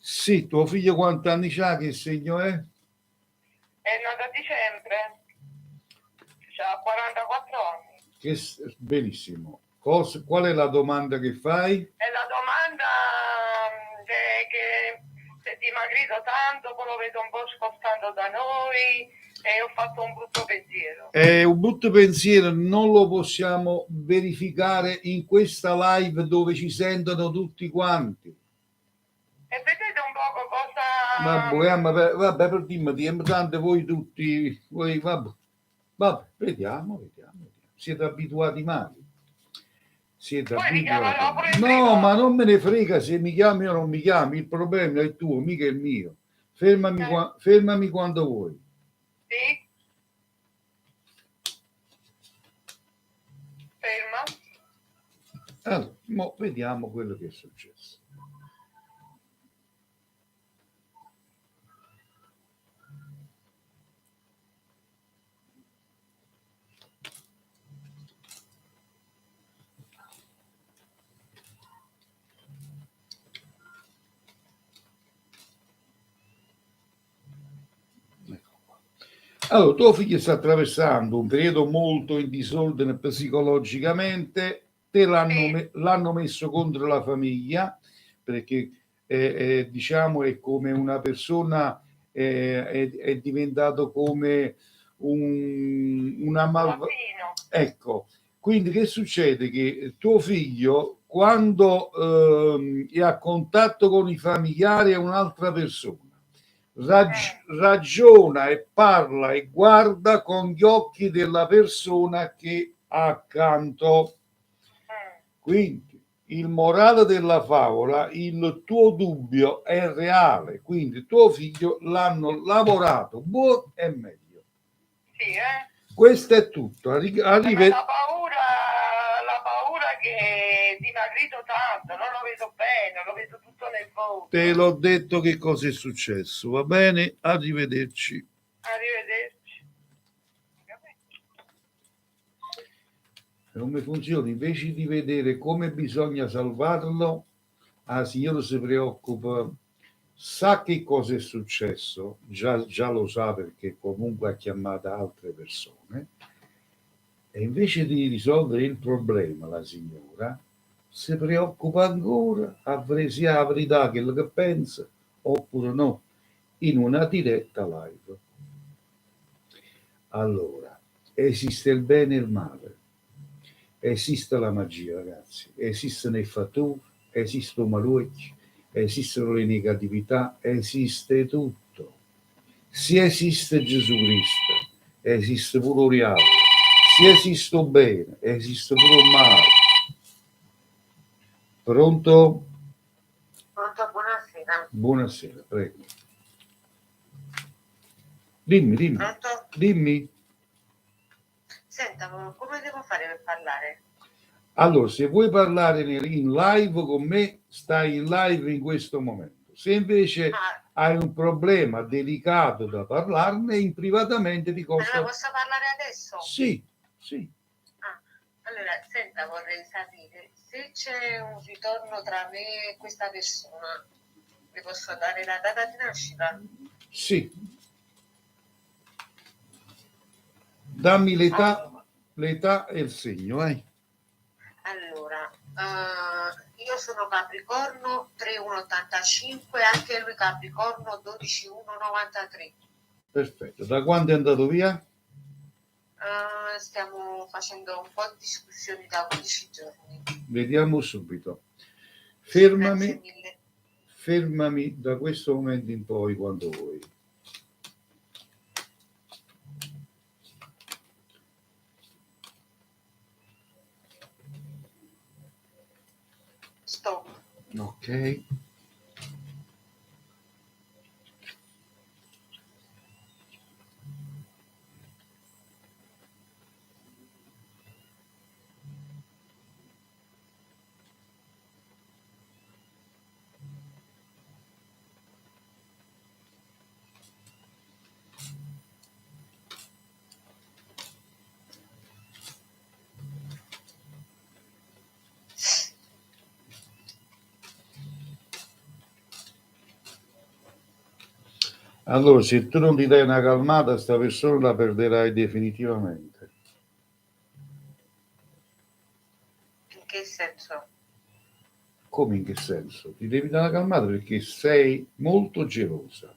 Sì, tuo figlio quanti anni c'ha? Che segno è? È nato a dicembre, ha 44 anni. Benissimo. Qual è la domanda che fai? È la domanda che si è dimagrito tanto, poi lo vedo un po' scostando da noi e ho fatto un brutto pensiero. Un brutto pensiero non lo possiamo verificare in questa live dove ci sentono tutti quanti. E vedete un poco cosa... Vabbè, per dimmi, tanto voi tutti, vabbè, vediamo. Siete abituati male. No, ma non me ne frega se mi chiami o non mi chiami, il problema è il tuo, mica il mio. Fermami quando vuoi. Sì? Ferma. Allora, vediamo quello che è successo. Allora, tuo figlio sta attraversando un periodo molto in disordine psicologicamente, l'hanno messo contro la famiglia, perché diciamo è come una persona, è diventato come una malvagia. Ecco, quindi che succede? Che tuo figlio, quando è a contatto con i familiari, è un'altra persona. ragiona e parla e guarda con gli occhi della persona che ha accanto. Quindi il morale della favola, il tuo dubbio è reale, quindi tuo figlio l'hanno lavorato buono e meglio. Sì, Questo è tutto. la paura che è dimagrito tanto, non lo vedo bene, lo vedo tutto nel volto. Te l'ho detto che cosa è successo, va bene? Arrivederci. Arrivederci. Come funziona? Invece di vedere come bisogna salvarlo, la signora si preoccupa, sa che cosa è successo, già lo sa perché comunque ha chiamato altre persone, e invece di risolvere il problema la signora si preoccupa ancora a vedere se ha la verità quello che pensa oppure no, in una diretta live. Allora, esiste il bene e il male. Esiste la magia, ragazzi, esistono i fattori, esistono i malucci, esistono le negatività, esiste tutto. Se esiste Gesù Cristo, esiste pure il diavolo. Se esiste il bene, esiste pure il male. Pronto? Pronto, buonasera. Buonasera, prego. Dimmi. Pronto? Dimmi. Senta, come devo fare per parlare? Allora, se vuoi parlare in live con me, stai in live in questo momento. Se invece hai un problema delicato da parlarne, in privatamente di cosa... Allora, posso parlare adesso? Sì. Allora, senta, vorrei sapere se c'è un ritorno tra me e questa persona. Le posso dare la data di nascita? Sì. Dammi l'età e il segno, Allora, io sono Capricorno 3185, anche lui Capricorno 12193. Perfetto. Da quando è andato via? Stiamo facendo un po' di discussioni da 15 giorni. Vediamo subito. Grazie mille. Fermami da questo momento in poi quando vuoi. Stop. Ok. Allora, se tu non ti dai una calmata, sta persona la perderai definitivamente. In che senso? Come in che senso? Ti devi dare una calmata perché sei molto gelosa.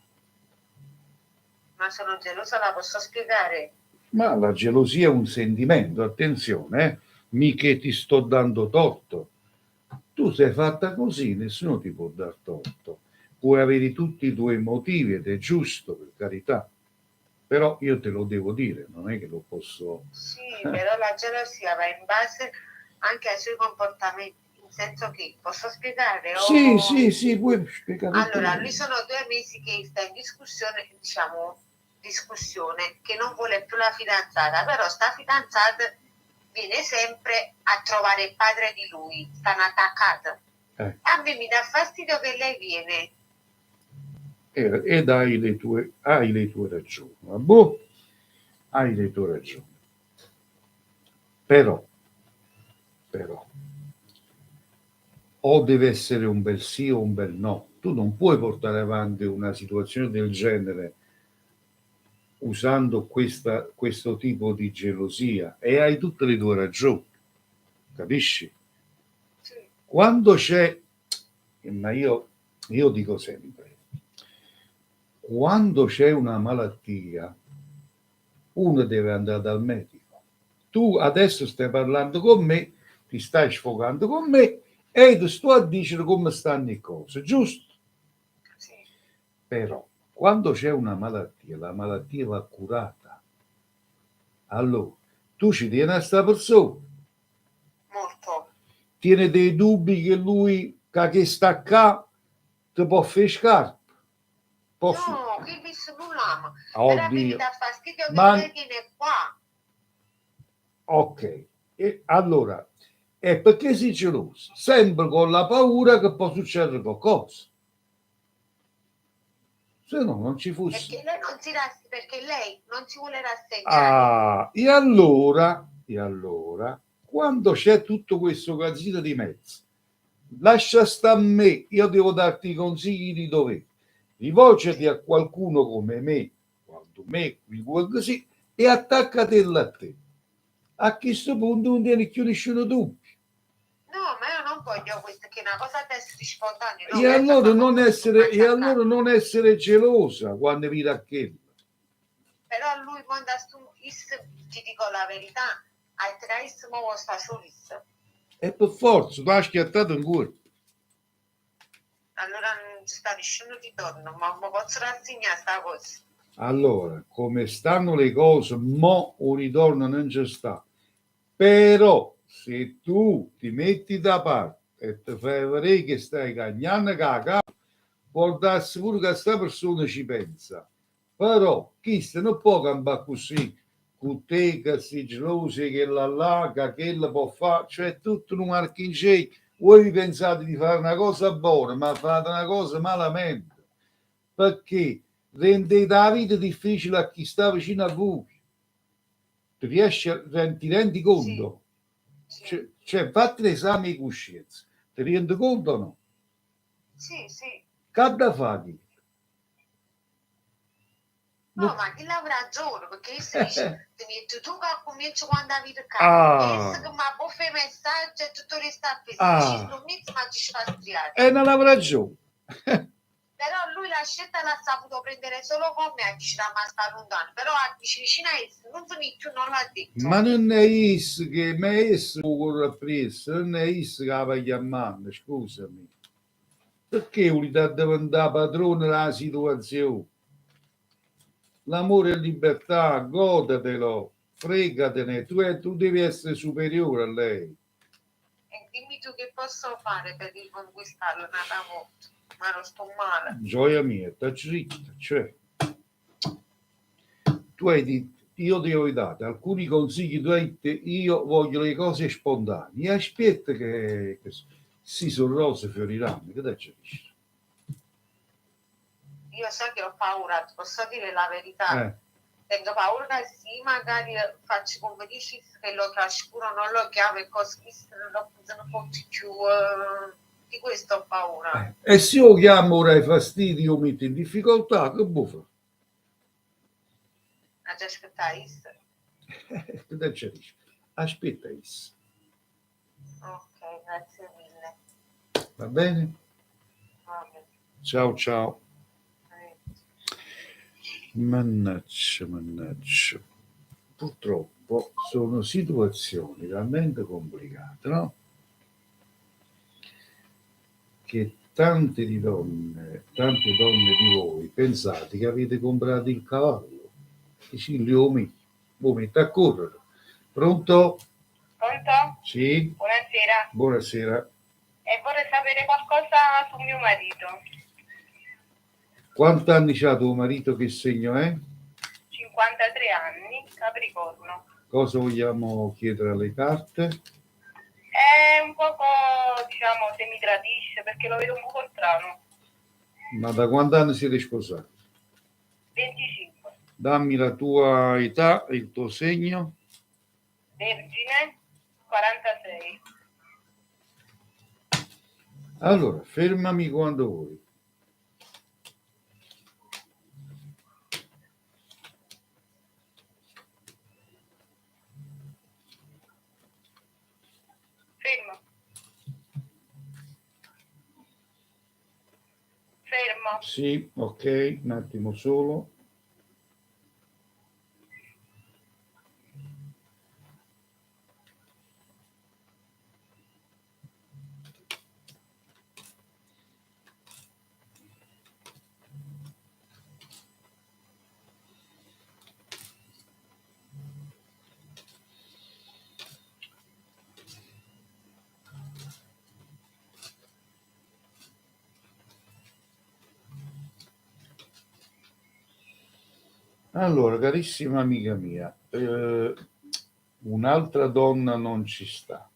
Ma sono gelosa, la posso spiegare? Ma la gelosia è un sentimento, attenzione, mica ti sto dando torto. Tu sei fatta così, nessuno ti può dar torto. Puoi avere tutti i tuoi motivi ed è giusto, per carità, però io te lo devo dire, non è che lo posso... Sì, però la gelosia va in base anche ai suoi comportamenti, in senso che posso spiegare? Sì, puoi spiegare. Allora, lui sono 2 mesi che sta in discussione, che non vuole più la fidanzata, però sta fidanzata viene sempre a trovare il padre di lui, stanno attaccati. A me mi dà fastidio che lei viene. Ed hai le tue ragioni, vabbè, hai le tue ragioni. Però, o deve essere un bel sì o un bel no. Tu non puoi portare avanti una situazione del genere usando questo tipo di gelosia, e hai tutte le tue ragioni, capisci? Sì. Quando c'è, ma io dico sempre, quando c'è una malattia, uno deve andare dal medico. Tu adesso stai parlando con me, ti stai sfogando con me e ti sto a dire come stanno le cose, giusto? Sì. Però quando c'è una malattia, la malattia va curata. Allora, tu ci tieni a sta persona, Molto. tiene dei dubbi che lui, che sta qua, ti può fare scarpe. Può No, che mi nulla. Però mi Oddio. dà fastidio che Ma- lei viene qua. Ok, e allora, è perché sei geloso? Sempre con la paura che può succedere qualcosa. Se no, non ci fosse. Perché lei non si perché lei non si vuole rassegnare. Ah, e allora, quando c'è tutto questo casino di mezzo, lascia sta a me, io devo darti i consigli di dove. Rivolgiti a qualcuno come me, quando me, così, e attaccatela a te. A questo punto non tieni più nessuno dubbio. No, ma io non voglio questo, che è una cosa ad essere spontanea. No, E io allora, sono non proprio essere, e attaccata. allora non essere gelosa quando vi racchetta. Però lui quando ti dico la verità, al traissimo lo sta solista. E per forza, tu hai schiattato in cuore. Allora non ci sta nessuno ritorno, ma posso rassegnare sta cosa. Allora, come stanno le cose, mo un ritorno non c'è sta. Però, se tu ti metti da parte e ti fai vedere che stai cagnando caca, può darsi pure che questa persona ci pensa. Però, chi se non può campare così, con te che sei geloso, che la laga, che la può fare, cioè tutto un marchingegno. Voi pensate di fare una cosa buona, ma fate una cosa malamente. Perché rendete la vita difficile a chi sta vicino a voi. Ti rendi conto? Sì, Cioè, fatti l'esame di coscienza. Ti rendi conto o no? sì, sì. Cada fatti. No, ma chi l'avrà ragione, perché io dice, ti metti tu che cominci quando avete il Ah. capo, che ma può fare messaggio e tutto resta a Ah. pesare, ci sono mezzo ma ci fa striare. E non avrà ragione. Però lui la scelta l'ha saputo prendere solo con me e ci rimasta lontano, però a vicino a esso non si più, non l'ha detto. Ma non è isso che mi è isso corre presso, non è isso che la vai chiamando, scusami. Perché volete diventare padrone della situazione? L'amore è libertà, godatelo, fregatene, tu devi essere superiore a lei. E dimmi tu che posso fare per riconquistarlo un'altra volta, ma non sto male. Gioia mia, sta zitta, cioè, tu hai detto, io ti ho dato alcuni consigli, tu hai detto, io voglio le cose spontanee, aspetta che si sono rose fioriranno, che te ci dici? Io so che ho paura, ti posso dire la verità. Tengo paura che sì, magari faccio come dici, che lo trascuro, non lo chiamo e così non lo usano un po' più. Di questo ho paura. E se io chiamo ora i fastidi, io metto in difficoltà, che buffa? Ma già aspettare isso. Che te ci dici? Aspetta, isso. Ok, grazie mille. Va bene? Vabbè. Ciao ciao. Mannaggia. Purtroppo sono situazioni talmente complicate, no? Che tante donne di voi pensate che avete comprato il cavallo. E sì, gli uomini, voi mettete a correre. Pronto? Pronto? Sì? Buonasera. Buonasera. E vorrei sapere qualcosa su mio marito. Quanti anni c'ha tuo marito? Che segno è? 53 anni, Capricorno. Cosa vogliamo chiedere alle carte? È un poco, diciamo, se mi tradisce perché lo vedo un po' strano. Ma da quanti anni siete sposati? 25. Dammi la tua età e il tuo segno. Vergine, 46. Allora, fermami quando vuoi. Fermo. Sì, ok, un attimo solo. Allora, carissima amica mia, un'altra donna non ci sta.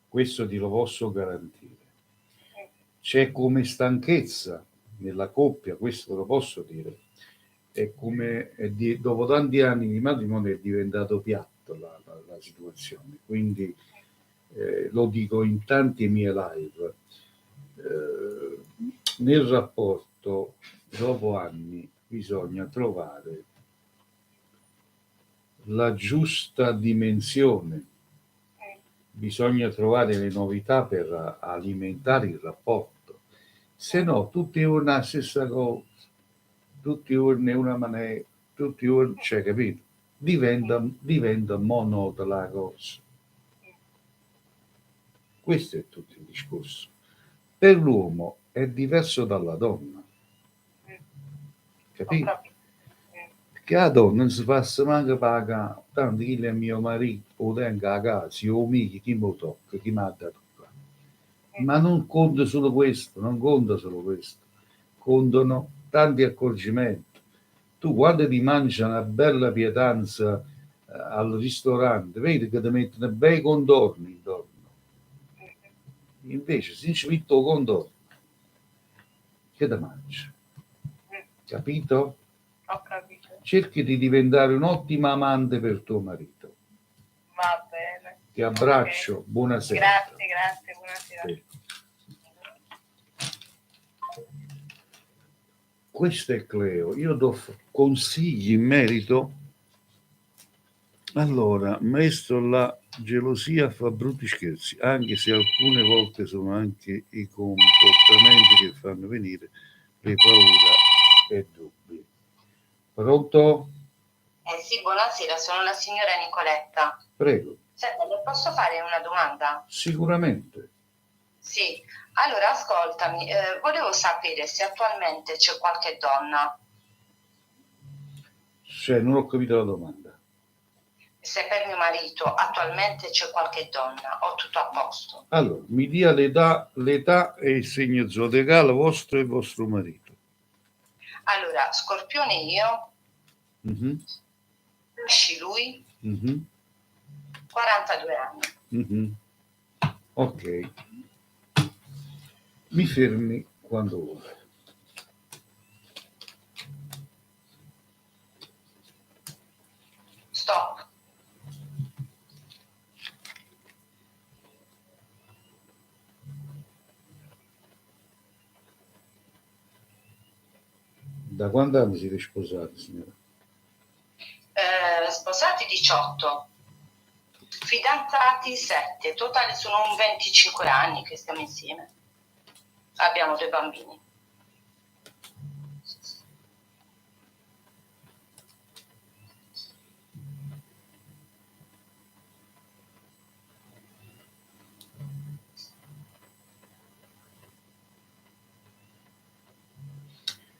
Questo ti lo posso garantire. C'è come stanchezza nella coppia, questo te lo posso dire. È come dopo tanti anni di matrimonio è diventato piatto la situazione. Quindi lo dico in tanti miei live. Nel rapporto, dopo anni, bisogna trovare la giusta dimensione, bisogna trovare le novità per alimentare il rapporto, se no tutti una stessa cosa, tutti una maniera, tutti cioè, capito? Diventa monotona la cosa. Questo è tutto il discorso. Per l'uomo è diverso dalla donna, capito? Che la donna non si passa manco paga, tanto chi è mio marito, o tengo a casa, o mica, chi mi tocca, chi mi ha dato qua. Ma non conta solo questo, non conta solo questo, contano tanti accorgimenti. Tu quando ti mangi una bella pietanza al ristorante, vedi che ti mettono bei contorni intorno. Invece se ci metto contorno, che ti mangi? Capito? Ho capito. Cerchi di diventare un'ottima amante per tuo marito. Va bene. Ti abbraccio, okay. Buonasera. Grazie, buonasera. Sì. Questo è Cleo, io do consigli in merito. Allora, maestro, la gelosia fa brutti scherzi, anche se alcune volte sono anche i comportamenti che fanno venire le paure e dubbi. Pronto? Sì, buonasera, sono la signora Nicoletta. Prego. Senta, le posso fare una domanda? Sicuramente. Sì, allora ascoltami, volevo sapere se attualmente c'è qualche donna. Cioè, non ho capito la domanda. Se per mio marito attualmente c'è qualche donna o tutto a posto. Allora, mi dia l'età e il segno zodiacale vostro e vostro marito. Allora, Scorpione io, Pesci lui, 42 anni. Ok. Mi fermi quando vuole. Stop. Da quanti anni siete sposati, signora? Sposati 18, fidanzati 7, totale sono 25 anni che stiamo insieme. Abbiamo 2 bambini.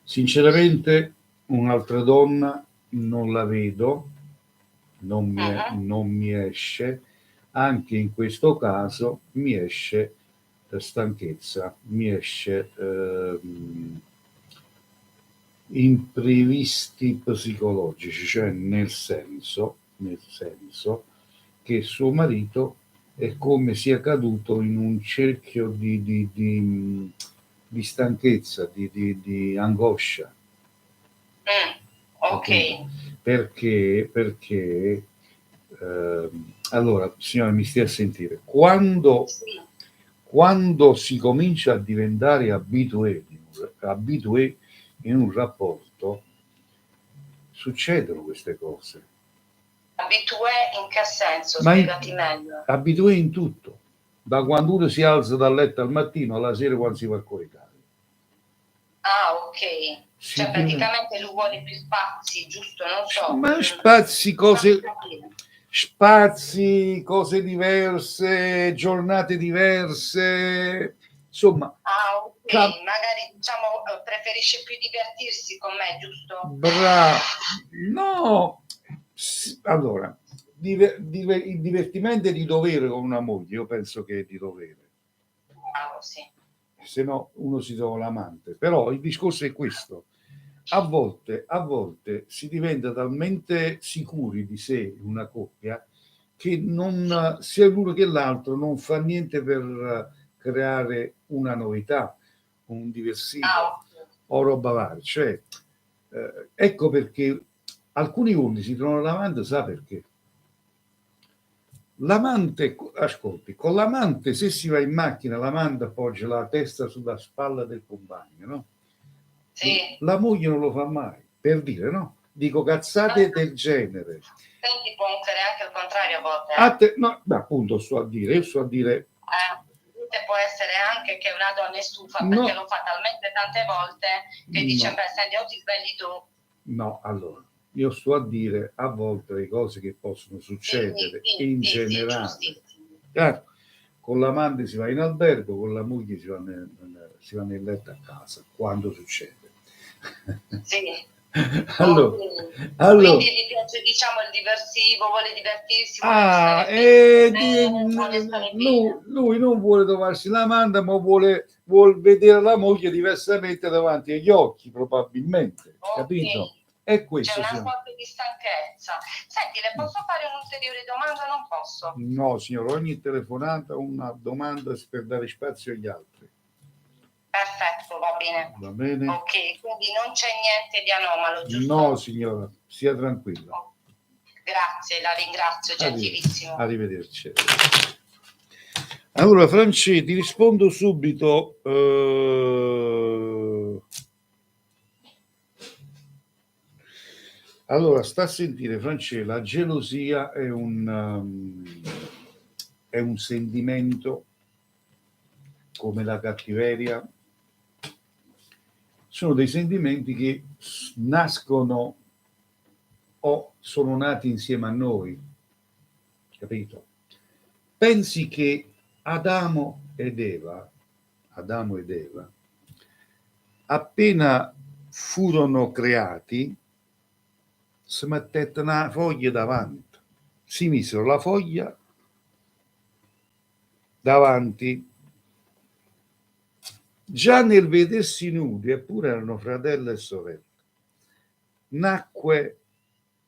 Sinceramente, un'altra donna non la vedo, non mi esce. Anche in questo caso mi esce stanchezza, mi esce imprevisti psicologici, cioè nel senso che suo marito è come sia caduto in un cerchio di stanchezza, di angoscia. Ok. Perché allora, signora, mi stia a sentire, quando si comincia a diventare abitué in un rapporto, succedono queste cose. Abitué in che senso? Spiegati meglio. Abitué in tutto, da quando uno si alza dal letto al mattino alla sera quando si va a coricare. Ah, ok. Cioè praticamente lui vuole più spazi, giusto? Non so. Ma spazi, cose diverse, giornate diverse, insomma. Ah, ok. Magari diciamo preferisce più divertirsi con me, giusto? Bravo. No. Allora, il divertimento è di dovere con una moglie, io penso che è di dovere. Bravo, sì. Se no uno si trova l'amante. Però il discorso è questo. a volte si diventa talmente sicuri di sé in una coppia che non sia l'uno che l'altro non fa niente per creare una novità, un diversivo o roba varia. Cioè, ecco perché alcuni uomini si trovano davanti, sa perché? L'amante, ascolti, con l'amante se si va in macchina, l'amante appoggia la testa sulla spalla del compagno, no? Sì. La moglie non lo fa mai, per dire, no? Dico cazzate del genere. Senti, può essere anche il contrario a volte. No, beh, appunto io sto a dire... può essere anche che una donna è stufa perché lo fa talmente tante volte che dice, beh, senti, o ti svegli tu. No, allora, io sto a dire a volte le cose che possono succedere in generale. Con l'amante si va in albergo, con la moglie si va nel letto a casa, quando succede. Sì. Allora, quindi gli piace, diciamo, il diversivo, vuole divertirsi, lui non vuole trovarsi l'amante, ma vuole vedere la moglie diversamente davanti agli occhi, probabilmente, capito? È questo. C'è una sorta di stanchezza. Senti, le posso fare un'ulteriore domanda? Non posso? No, signora, ogni telefonata è una domanda per dare spazio agli altri. Perfetto, va bene. Va bene? Ok, quindi non c'è niente di anomalo, giusto? No, signora, sia tranquilla. Grazie, la ringrazio, gentilissimo. Arrivederci. Allora, Franci, ti rispondo subito. Allora, sta a sentire, Franci, la gelosia è un sentimento come la cattiveria. Sono dei sentimenti che nascono o sono nati insieme a noi, capito? Pensi che Adamo ed Eva, appena furono creati, si mettette una foglia davanti, si misero la foglia davanti. Già nel vedersi nudi, eppure erano fratello e sorella, nacque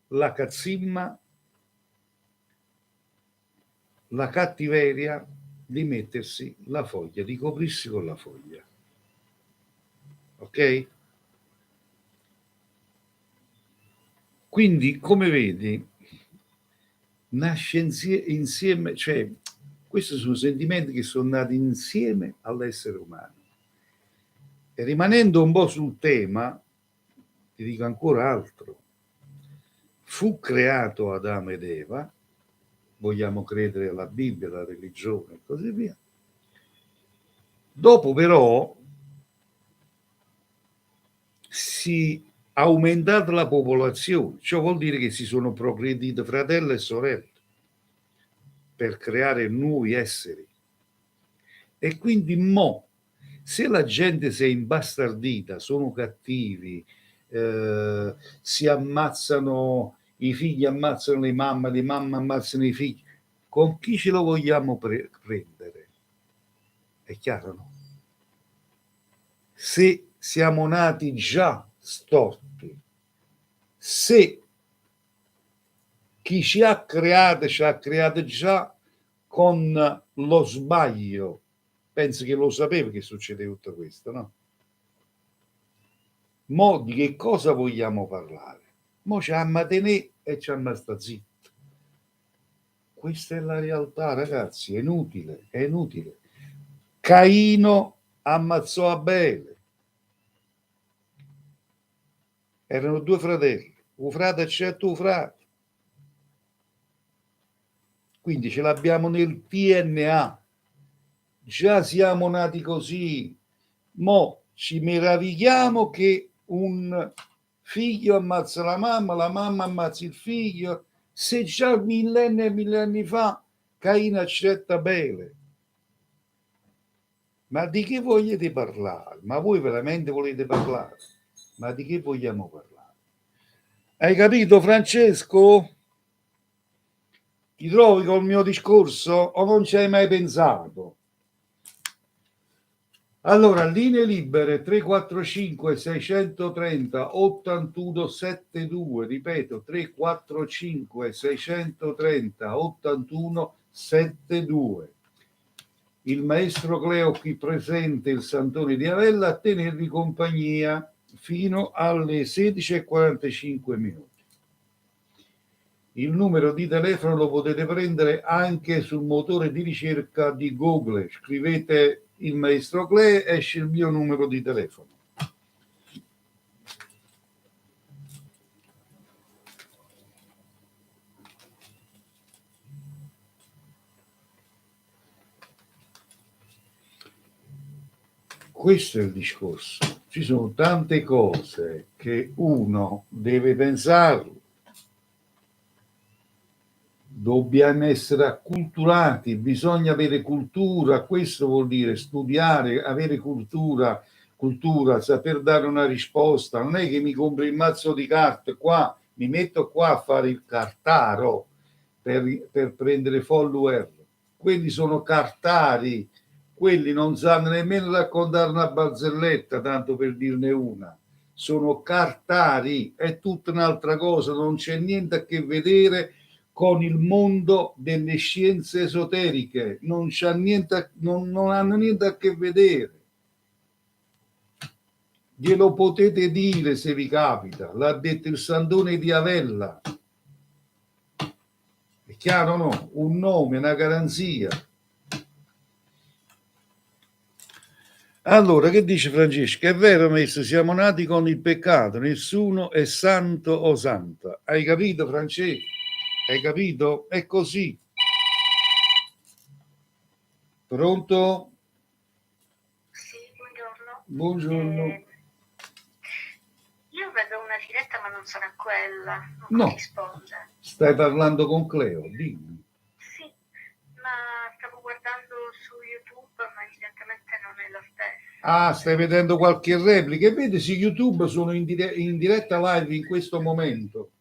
la cazzimma, la cattiveria di mettersi la foglia, di coprirsi con la foglia. Ok? Quindi, come vedi, nasce insieme, cioè, questi sono sentimenti che sono nati insieme all'essere umano. E rimanendo un po' sul tema, ti dico ancora altro. Fu creato Adamo ed Eva, vogliamo credere alla Bibbia, alla religione e così via. Dopo però si è aumentata la popolazione, ciò vuol dire che si sono progrediti fratelli e sorelle per creare nuovi esseri. E quindi se la gente si è imbastardita, sono cattivi, si ammazzano i figli, ammazzano le mamme ammazzano i figli, con chi ce lo vogliamo prendere? È chiaro, no? Se siamo nati già storti, se chi ci ha creato già con lo sbaglio, penso che lo sapevo che succede tutto questo, no? Mo di che cosa vogliamo parlare? Mo ci amma tenere e ci amma sta zitto. Questa è la realtà, ragazzi, è inutile. Caino ammazzò Abele. Erano due fratelli, un frate accetta un frate. Quindi ce l'abbiamo nel DNA. Già siamo nati così. Mo ci meravigliamo che un figlio ammazza la mamma ammazza il figlio. Se già millenni e millenni fa Caino accetta Abele. Ma di che volete parlare? Ma voi veramente volete parlare? Ma di che vogliamo parlare? Hai capito, Francesco? Ti trovi col mio discorso o non ci hai mai pensato? Allora, linee libere 345 630 8172, ripeto 345 630 8172. Il maestro Cleo qui presente, il Santone di Avella, a tenervi compagnia fino alle 16:45. Il numero di telefono lo potete prendere anche sul motore di ricerca di Google. Scrivete il maestro Cleo, esce il mio numero di telefono. Questo è il discorso. Ci sono tante cose che uno deve pensare. Dobbiamo essere acculturati, bisogna avere cultura, questo vuol dire studiare, avere cultura, saper dare una risposta. Non è che mi compro il mazzo di carte qua, mi metto qua a fare il cartaro per prendere follower. Quelli sono cartari, quelli non sanno nemmeno raccontare una barzelletta, tanto per dirne una. Sono cartari, è tutta un'altra cosa, non c'è niente a che vedere con il mondo delle scienze esoteriche, non hanno niente a che vedere. Glielo potete dire se vi capita, l'ha detto il Santone di Avella. È chiaro, no? Un nome, una garanzia. Allora, che dice Francesca? È vero, maestro, siamo nati con il peccato, nessuno è santo o santa. Hai capito, Francesca? Hai capito? È così. Pronto? Sì, buongiorno. Buongiorno. Io vedo una diretta ma non sarà quella, non No. risponde. Stai parlando con Cleo, dimmi. Sì, ma stavo guardando su YouTube, ma evidentemente non è la stessa. Ah, stai vedendo qualche replica? E vedi, su YouTube sono in diretta live in questo momento.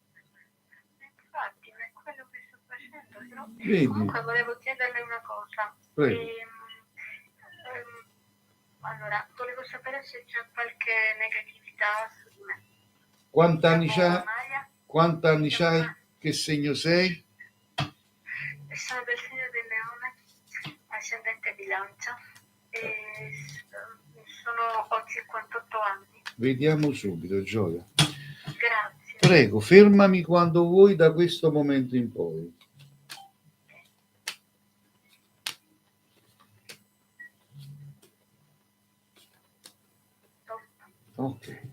Infatti, è quello che sto facendo. Però... Vedi? Comunque volevo chiederle una cosa. Prego. Allora, volevo sapere se c'è qualche negatività su di me. Quant'anni Siamo c'hai? Maria. Quant'anni c'hai? Che segno sei? Sono del segno del Leone, ascendente Bilancia, e ho 58 anni. Vediamo subito, Gioia. Grazie. Prego, fermami quando vuoi da questo momento in poi. Ok.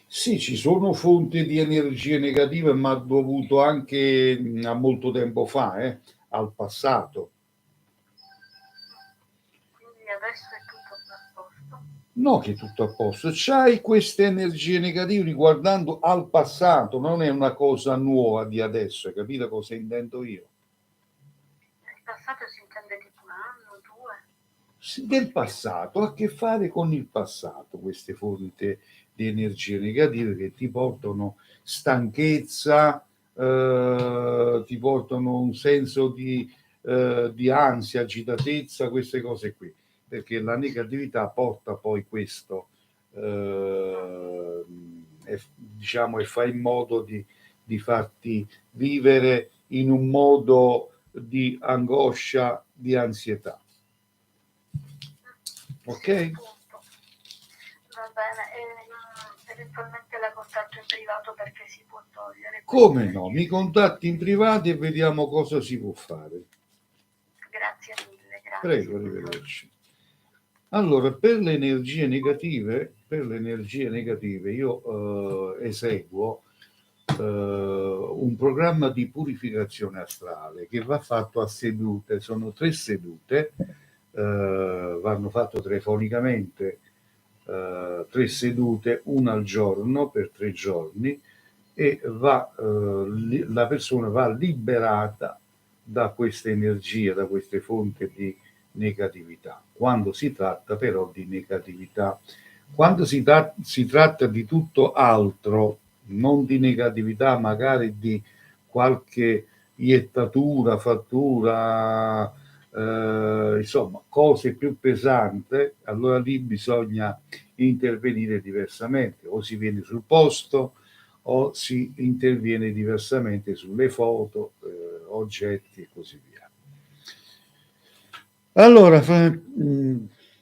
Sì, ci sono fonti di energie negative, ma dovuto anche a molto tempo fa, al passato. Quindi adesso è tutto a posto? No, che è tutto a posto. C'hai queste energie negative riguardando al passato, non è una cosa nuova di adesso, hai capito cosa intendo io? Il passato si intende tipo un anno, due? Del passato, ha a che fare con il passato, queste fonti di energie negative che ti portano stanchezza, ti portano un senso di ansia, agitatezza, queste cose qui, perché la negatività porta poi questo, diciamo, e fa in modo di farti vivere in un modo di angoscia, di ansietà. Ok? Va bene, eventualmente la contatto in privato perché si può togliere. Come no? Mi contatti in privato e vediamo cosa si può fare. Grazie mille, grazie. Prego, arrivederci. Allora, per le energie negative io eseguo un programma di purificazione astrale che va fatto a sedute, sono 3 sedute, vanno fatte telefonicamente 3 sedute, una al giorno per 3 giorni, e la persona va liberata da queste energie, da queste fonti di negatività. Quando si tratta però di negatività, quando si tratta di tutto altro, non di negatività, magari di qualche iettatura, fattura, insomma, cose più pesanti, allora lì bisogna intervenire diversamente, o si viene sul posto o si interviene diversamente sulle foto, oggetti e così via. Allora,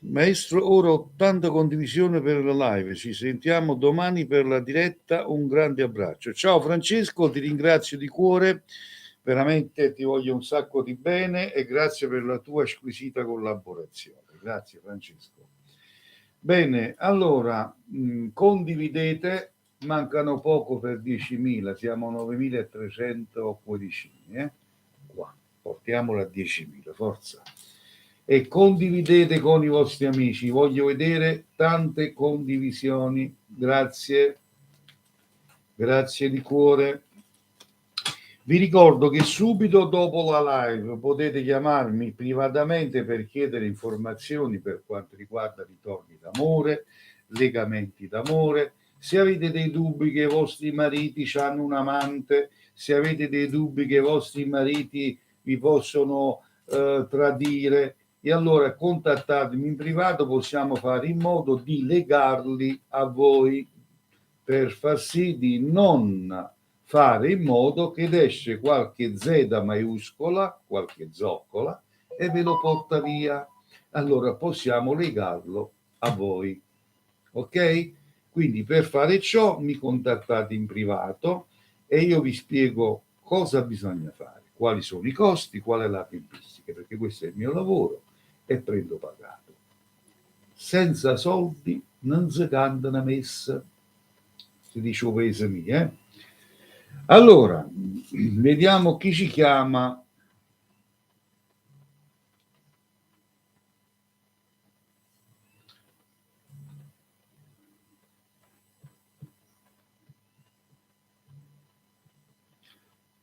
maestro, ora ho tanta condivisione per la live, ci sentiamo domani per la diretta, un grande abbraccio. Ciao Francesco, ti ringrazio di cuore, veramente ti voglio un sacco di bene e grazie per la tua squisita collaborazione. Grazie Francesco. Bene, allora condividete, mancano poco per 10.000, siamo a 9.300 cuoricini, qua, portiamola a 10.000, forza. E condividete con i vostri amici, voglio vedere tante condivisioni, grazie di cuore. Vi ricordo che subito dopo la live potete chiamarmi privatamente per chiedere informazioni per quanto riguarda ritorni d'amore, legamenti d'amore. Se avete dei dubbi che i vostri mariti hanno un amante, se avete dei dubbi che i vostri mariti vi possono tradire, e allora contattatemi in privato, possiamo fare in modo di legarli a voi per far sì di non fare in modo che esce qualche Z maiuscola, qualche zoccola e ve lo porta via. Allora possiamo legarlo a voi. Ok? Quindi per fare ciò mi contattate in privato e io vi spiego cosa bisogna fare, quali sono i costi, qual è la tempistica, perché questo è il mio lavoro e prendo pagato. Senza soldi non si canta una messa, si dice o paese mio, Allora, vediamo chi ci chiama.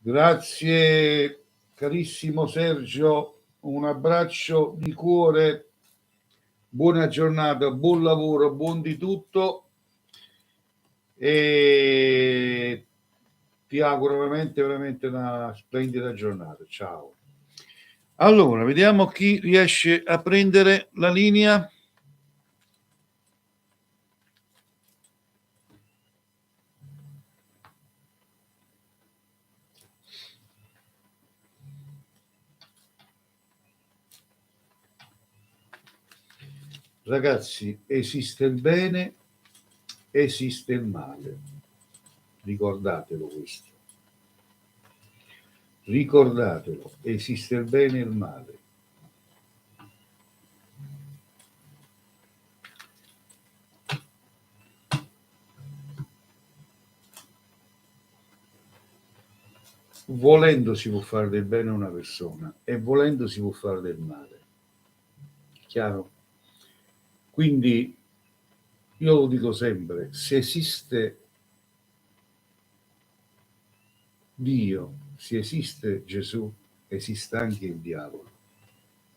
Grazie carissimo Sergio, un abbraccio di cuore, buona giornata, buon lavoro, buon di tutto e ti auguro veramente una splendida giornata. Ciao. Allora, vediamo chi riesce a prendere la linea. Ragazzi, esiste il bene, esiste il male. Ricordatelo questo. Ricordatelo, esiste il bene e il male. Volendo si può fare del bene a una persona e volendo si può fare del male. Chiaro? Quindi io lo dico sempre, se esiste Dio, se esiste Gesù, esiste anche il diavolo.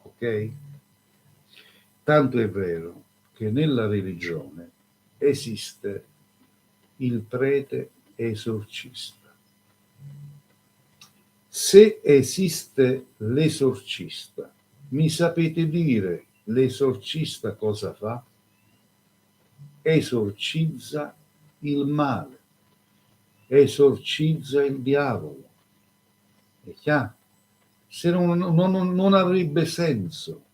Ok? Tanto è vero che nella religione esiste il prete esorcista. Se esiste l'esorcista, mi sapete dire l'esorcista cosa fa? Esorcizza il male, esorcizza il diavolo. È chiaro? Se non avrebbe senso.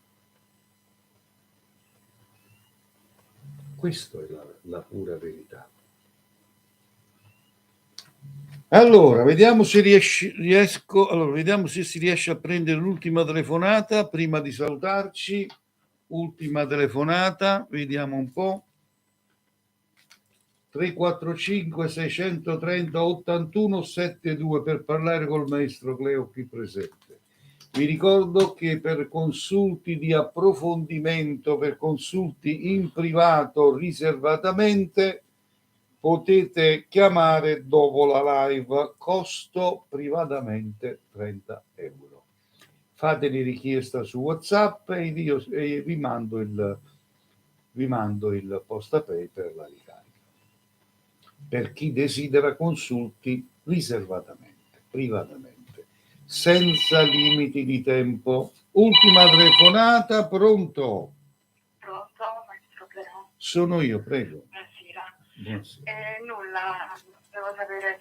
Questa è la pura verità. Allora, vediamo se vediamo se si riesce a prendere l'ultima telefonata prima di salutarci. Ultima telefonata, vediamo un po'. 345 630 81 72 per parlare col maestro Cleo qui presente. Vi ricordo che per consulti di approfondimento, per consulti in privato riservatamente, potete chiamare dopo la live, costo privatamente 30 euro. Fatemi richiesta su WhatsApp e vi mando il postapay per la ricarica. Per chi desidera consulti riservatamente, privatamente, senza limiti di tempo. Ultima telefonata, pronto? Pronto, maestro Però. Sono io, prego. Buonasera. Buonasera. Nulla, devo sapere,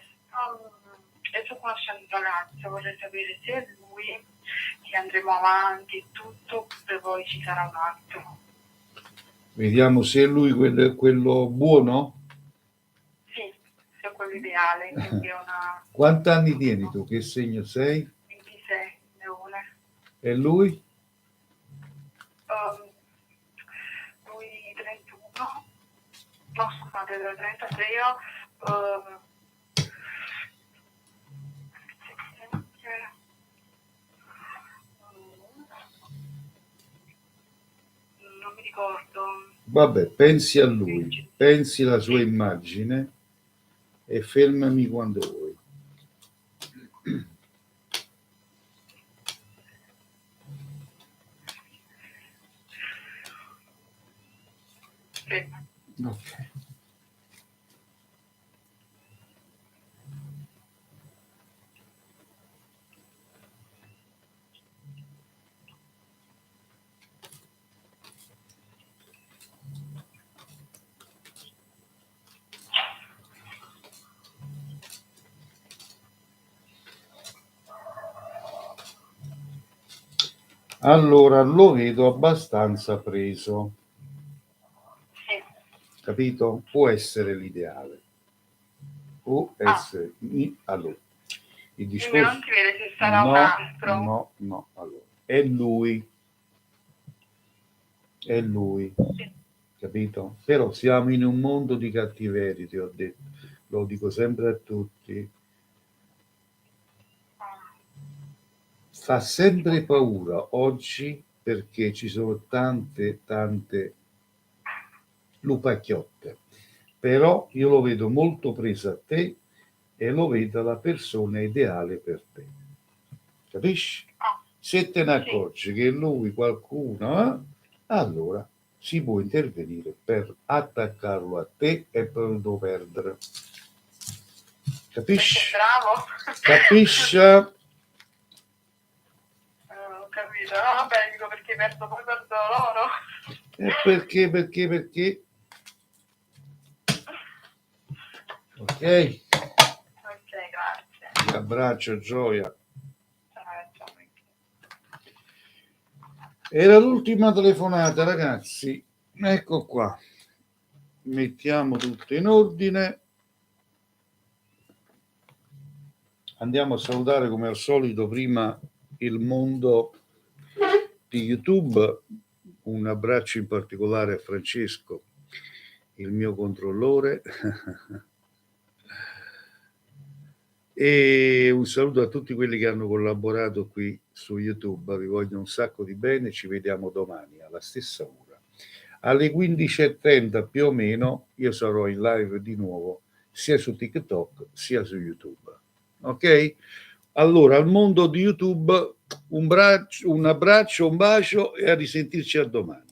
sto conoscendo un ragazzo, vorrei sapere se è lui che andremo avanti e tutto, oppure poi ci sarà un altro. Vediamo se è lui quello buono. Sì, se è quello ideale, quindi è una... Quanti anni tieni tu? Che segno sei? 26, Leone. E lui? Lui 31, no scusate, 33 io, non mi ricordo. Vabbè, pensi a lui, pensi alla sua immagine e fermami quando vuoi. Sì. Ok. Allora lo vedo abbastanza preso. Sì. Capito? Può essere l'ideale. Può essere. Allora, il discorso... Non si vede se sarà un altro. No, allora. È lui. Sì. Capito? Però siamo in un mondo di cattiveria, ti ho detto. Lo dico sempre a tutti. Fa sempre paura oggi perché ci sono tante lupacchiotte, però io lo vedo molto preso a te e lo vedo la persona ideale per te, capisci? Se te ne accorgi che lui qualcuno, allora si può intervenire per attaccarlo a te e per non perdere, capisci? Bravo. Capisci? Capito, no, vabbè, dico perché poi perdo loro. E perché? Ok? Ok, grazie. Ti abbraccio, Gioia. Ciao. Era l'ultima telefonata, ragazzi. Ecco qua. Mettiamo tutto in ordine. Andiamo a salutare come al solito prima il mondo di YouTube. Un abbraccio in particolare a Francesco, il mio controllore. E un saluto a tutti quelli che hanno collaborato qui su YouTube. Vi voglio un sacco di bene. Ci vediamo domani alla stessa ora. Alle 15:30 più o meno io sarò in live di nuovo sia su TikTok sia su YouTube. Ok? Allora, al mondo di YouTube un abbraccio, un bacio e a risentirci a domani.